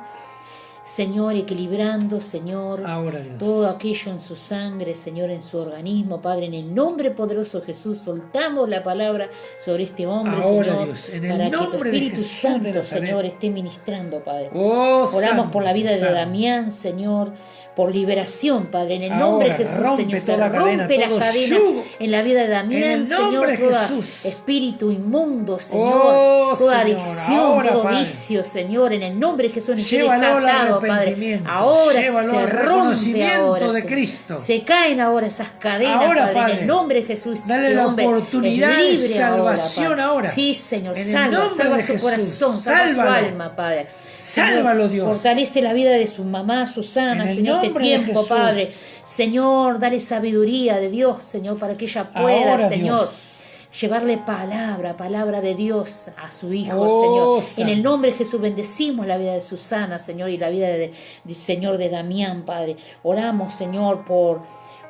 B: Señor, equilibrando, Señor,
A: Ahora, Dios.
B: todo aquello en su sangre, Señor, en su organismo, Padre, en el nombre poderoso de Jesús, soltamos la palabra sobre este hombre,
A: Ahora,
B: Señor,
A: Dios, en el
B: para que tu
A: nombre de
B: Espíritu
A: Jesús de
B: Santo,
A: Nazaret.
B: Señor, esté ministrando, Padre.
A: Oh,
B: Oramos
A: santo,
B: por la vida de
A: santo.
B: Damián, Señor, por liberación, Padre, en el nombre de
A: Ahora,
B: Jesús,
A: rompe
B: Señor, se
A: toda cadena,
B: rompe las
A: todo
B: cadenas
A: yugo.
B: en la vida de
A: En
B: Damián,
A: el nombre
B: Señor,
A: de
B: todo
A: Jesús.
B: espíritu inmundo, Señor,
A: Oh,
B: toda
A: Señor,
B: adicción,
A: ahora,
B: todo
A: Padre.
B: vicio, Señor, en el nombre de Jesús, en el que
A: Llévalo al
B: desatado, Padre,
A: arrepentimiento,
B: ahora
A: llévalo
B: se
A: al
B: rompe
A: reconocimiento
B: ahora,
A: de
B: Señor.
A: Cristo.
B: Se caen ahora esas cadenas,
A: Ahora,
B: Padre, en
A: Padre,
B: el nombre de Jesús.
A: dale
B: este
A: la
B: hombre
A: oportunidad
B: es
A: de
B: libre
A: salvación
B: Padre.
A: ahora.
B: Sí, Señor,
A: En el
B: salva,
A: nombre
B: salva
A: de
B: su
A: Jesús,
B: corazón, salva su
A: sálvalo.
B: alma, Padre.
A: Sálvalo, Dios.
B: Fortalece la vida de su mamá, Susana,
A: En el
B: Señor, este
A: nombre de
B: tiempo,
A: Jesús.
B: Padre. Señor, dale sabiduría de Dios, Señor, para que ella pueda,
A: Ahora,
B: Señor,
A: Dios.
B: llevarle palabra de Dios a su hijo,
A: Oh,
B: Señor. En el nombre de Jesús bendecimos la vida de Susana, Señor, y la vida Señor, de Damián, Padre. Oramos, Señor, por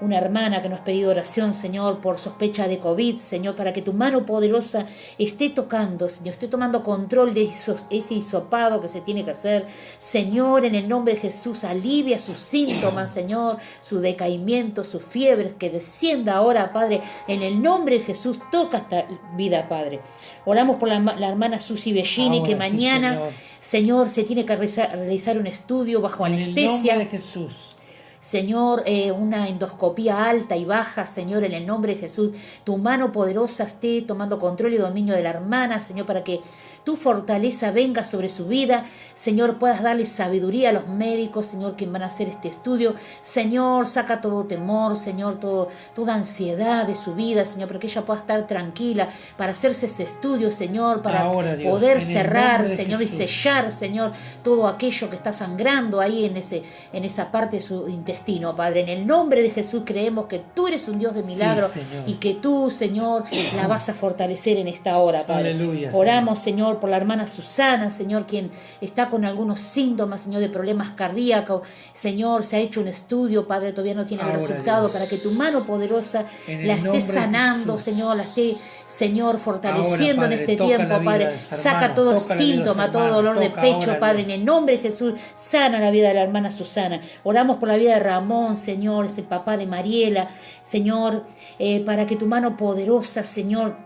B: una hermana que nos ha pedido oración, Señor, por sospecha de COVID, Señor, para que tu mano poderosa esté tocando, Señor, esté tomando control de ese hisopado que se tiene que hacer. Señor, en el nombre de Jesús, alivia sus síntomas, Señor, su decaimiento, sus fiebres, que descienda ahora, Padre, en el nombre de Jesús, toca esta vida, Padre. Oramos por la hermana Susi Bellini,
A: Ahora
B: que
A: sí,
B: mañana, Señor, se tiene que realizar un estudio bajo
A: En el
B: anestesia.
A: nombre de Jesús.
B: Señor, una endoscopía alta y baja, Señor, en el nombre de Jesús, tu mano poderosa esté tomando control y dominio de la hermana, Señor, para que tu fortaleza venga sobre su vida, Señor, puedas darle sabiduría a los médicos, Señor, que van a hacer este estudio, Señor, saca todo temor, Señor, toda ansiedad de su vida, Señor, para que ella pueda estar tranquila para hacerse ese estudio, Señor, para
A: Ahora, Dios,
B: poder
A: en el
B: cerrar,
A: nombre de
B: Señor, y
A: Jesús.
B: sellar, Señor, todo aquello que está sangrando ahí en esa parte de su intestino, Padre. En el nombre de Jesús creemos que tú eres un Dios de milagro,
A: Sí, Señor.
B: y que tú, Señor, la vas a fortalecer en esta hora, Padre.
A: Aleluya,
B: Oramos, Señor, por la hermana Susana, Señor, quien está con algunos síntomas, Señor, de problemas cardíacos. Señor, se ha hecho un estudio, Padre, todavía no tiene el
A: Ahora,
B: resultado,
A: Dios.
B: para que tu mano poderosa
A: En el
B: la esté
A: nombre de
B: sanando,
A: Jesús.
B: Señor, la esté, Señor, fortaleciendo
A: Ahora,
B: en
A: Padre,
B: este
A: toca
B: tiempo,
A: la vida
B: Padre.
A: de los
B: Saca
A: hermanos,
B: todo
A: toca la vida de los
B: síntoma, todo
A: hermanos,
B: dolor de
A: toca
B: pecho,
A: ahora,
B: Padre,
A: Dios.
B: en el nombre de Jesús, sana la vida de la hermana Susana. Oramos por la vida de Ramón, Señor, ese papá de Mariela, Señor, para que tu mano poderosa, Señor,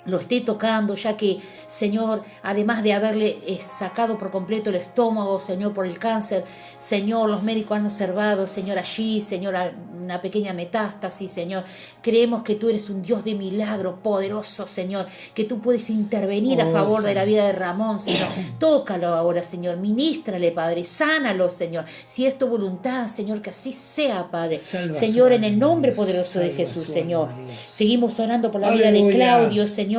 B: lo esté tocando, ya que, Señor, además de haberle sacado por completo el estómago, Señor, por el cáncer, Señor, los médicos han observado, Señor, allí, Señor, una pequeña metástasis, Señor. Creemos que tú eres un Dios de milagro poderoso, Señor, que tú puedes intervenir a favor de la vida de Ramón, Señor. Tócalo ahora, Señor, ministrale, Padre, sánalo, Señor. Si es tu voluntad, Señor, que así sea, Padre.
A: Salva
B: Señor,
A: su
B: en el
A: alma,
B: nombre
A: Dios.
B: poderoso de
A: Salva
B: Jesús,
A: su
B: Señor.
A: alma, Dios.
B: Seguimos orando por la vida de
A: Aleluya.
B: Claudio, Señor.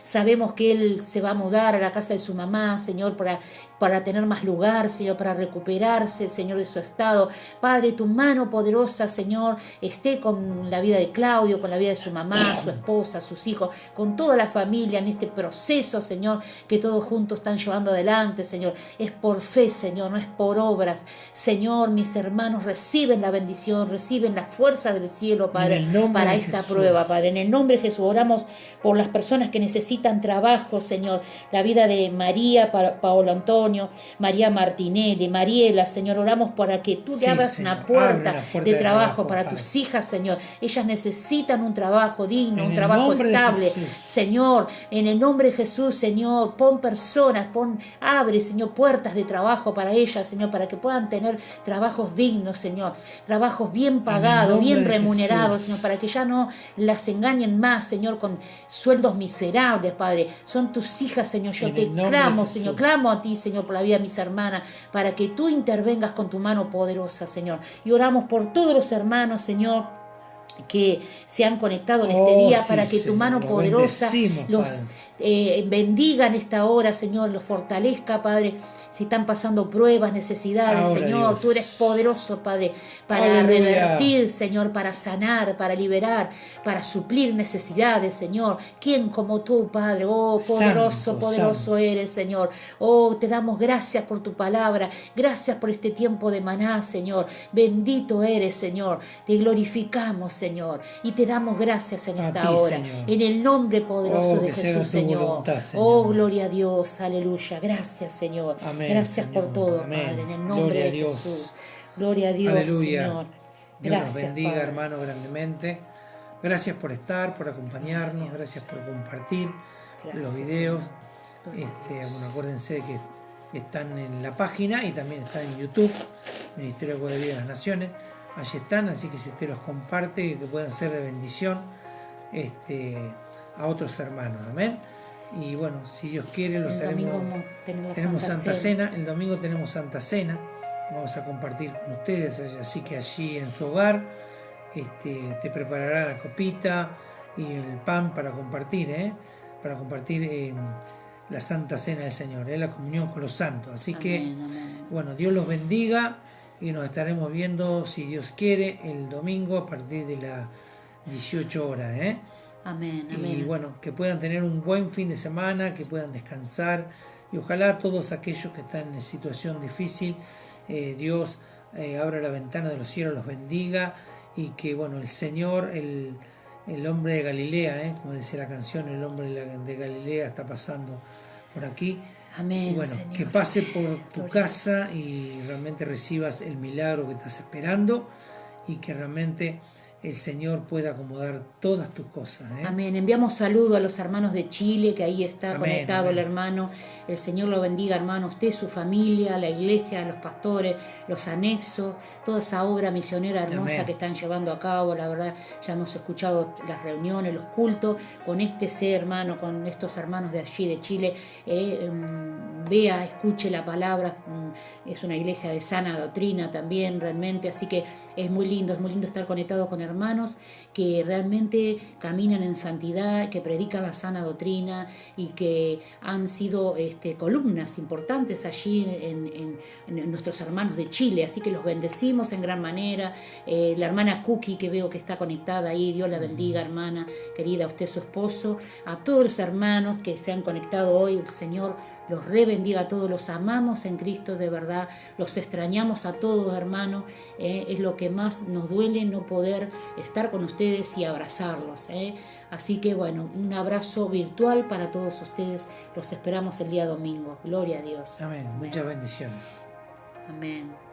B: Sabemos que él se va a mudar a la casa de su mamá, Señor, para tener más lugar, Señor, para recuperarse, Señor, de su estado. Padre, tu mano poderosa, Señor, esté con la vida de Claudio, con la vida de su mamá, su esposa, sus hijos, con toda la familia en este proceso, Señor, que todos juntos están llevando adelante, Señor. Es por fe, Señor, no es por obras. Señor, mis hermanos reciben la bendición, reciben la fuerza del cielo, Padre,
A: En el nombre
B: para
A: de
B: esta
A: Jesús.
B: prueba, Padre. En el nombre de Jesús oramos por las personas que necesitan trabajo, Señor. La vida de María, Paolo Antonio, María Martinelli, Mariela, Señor. Oramos para que tú
A: Sí,
B: le abras
A: Señor.
B: una puerta,
A: Abre la puerta
B: de
A: de
B: trabajo
A: trabajo,
B: para
A: Padre.
B: tus hijas, Señor. Ellas necesitan un trabajo digno,
A: En
B: un
A: el
B: trabajo
A: nombre de
B: estable.
A: Jesús.
B: Señor, en el nombre de Jesús, Señor, pon personas, abre, Señor, puertas de trabajo para ellas, Señor, para que puedan tener trabajos dignos, Señor. Trabajos bien pagados,
A: nombre
B: bien
A: de
B: remunerados,
A: Jesús.
B: Señor, para que ya no las engañen más, Señor, con sueldos miserables, Padre. Son tus hijas, Señor. Yo
A: En
B: te
A: el nombre
B: clamo,
A: de
B: Señor,
A: Jesús.
B: clamo a ti, Señor, por la vida de mis hermanas, para que tú intervengas con tu mano poderosa, Señor. Y oramos por todos los hermanos, Señor, que se han conectado en este
A: Oh,
B: día,
A: sí,
B: para que tu
A: Señor,
B: mano
A: lo
B: poderosa
A: bendecimos,
B: los
A: Padre.
B: bendiga en esta hora, Señor, los fortalezca, Padre. Si están pasando pruebas, necesidades,
A: Ahora,
B: Señor,
A: Dios.
B: tú eres poderoso, Padre, para
A: Aleluya.
B: revertir, Señor, para sanar, para liberar, para suplir necesidades, Señor. ¿Quién como tú, Padre? Oh, poderoso,
A: Santo,
B: poderoso
A: santo.
B: eres, Señor. Oh, te damos gracias por tu palabra, gracias por este tiempo de maná, Señor. Bendito eres, Señor. Te glorificamos, Señor, y te damos gracias en
A: A
B: esta
A: ti,
B: hora,
A: Señor.
B: en el nombre poderoso
A: Oh,
B: de
A: que se haga
B: Jesús,
A: tu
B: Señor.
A: voluntad, Señor.
B: Oh, gloria a Dios, aleluya. Gracias, Señor.
A: Amén,
B: Gracias
A: Señor.
B: por todo,
A: Amén.
B: Padre, en el nombre
A: Gloria a
B: de
A: Dios.
B: Jesús. Gloria a Dios,
A: Aleluya.
B: Señor.
A: Dios los
B: Gracias,
A: bendiga,
B: Padre.
A: hermano, grandemente. Gracias por estar, por acompañarnos,
B: Dios.
A: gracias por compartir
B: Gracias,
A: los videos.
B: Señor. Gloria a Dios.
A: Bueno, acuérdense que están en la página y también están en YouTube, Ministerio de Vida de las Naciones. Allí están, así que si usted los comparte, que puedan ser de bendición a otros hermanos. Amén. Y bueno, si Dios quiere, los
B: El domingo tenemos
A: Santa Cena. El domingo tenemos Santa Cena. Vamos a compartir con ustedes, así que allí en su hogar te preparará la copita y el pan para compartir, para compartir la Santa Cena del Señor, la comunión con los santos. Así
B: Amén,
A: que,
B: amén.
A: bueno, Dios los bendiga y nos estaremos viendo, si Dios quiere, el domingo a partir de las 18 horas.
B: Amén,
A: Y
B: amén.
A: bueno, que puedan tener un buen fin de semana, que puedan descansar y ojalá todos aquellos que están en situación difícil, Dios abra la ventana de los cielos, los bendiga y que bueno, el Señor, el hombre de Galilea, como dice la canción, el hombre de Galilea está pasando por aquí.
B: Amén,
A: Y bueno,
B: Señor.
A: que pase por tu
B: Gloria.
A: casa y realmente recibas el milagro que estás esperando y que realmente el Señor pueda acomodar todas tus cosas.
B: Amén. Enviamos saludo a los hermanos de Chile, que ahí está
A: Amén,
B: conectado
A: amén.
B: el hermano. El Señor lo bendiga, hermano, usted, su familia, la iglesia, los pastores, los anexos, toda esa obra misionera hermosa
A: Amén.
B: que están llevando a cabo. La verdad, ya hemos escuchado las reuniones, los cultos. Conéctese, hermano, con estos hermanos de allí, de Chile. Vea, escuche la palabra. Es una iglesia de sana doctrina también, realmente. Así que es muy lindo estar conectado con hermanos que realmente caminan en santidad, que predican la sana doctrina y que han sido columnas importantes allí en nuestros hermanos de Chile. Así que los bendecimos en gran manera. La hermana Cookie, que veo que está conectada ahí, Dios la bendiga, hermana querida, a usted, su esposo, a todos los hermanos que se han conectado hoy. El Señor los rebendiga a todos, los amamos en Cristo de verdad, los extrañamos a todos, hermanos. Es lo que más nos duele, no poder estar con ustedes y abrazarlos. Así que bueno, un abrazo virtual para todos ustedes, los esperamos el día domingo. Gloria a Dios.
A: Amén. Muchas bendiciones.
B: Amén.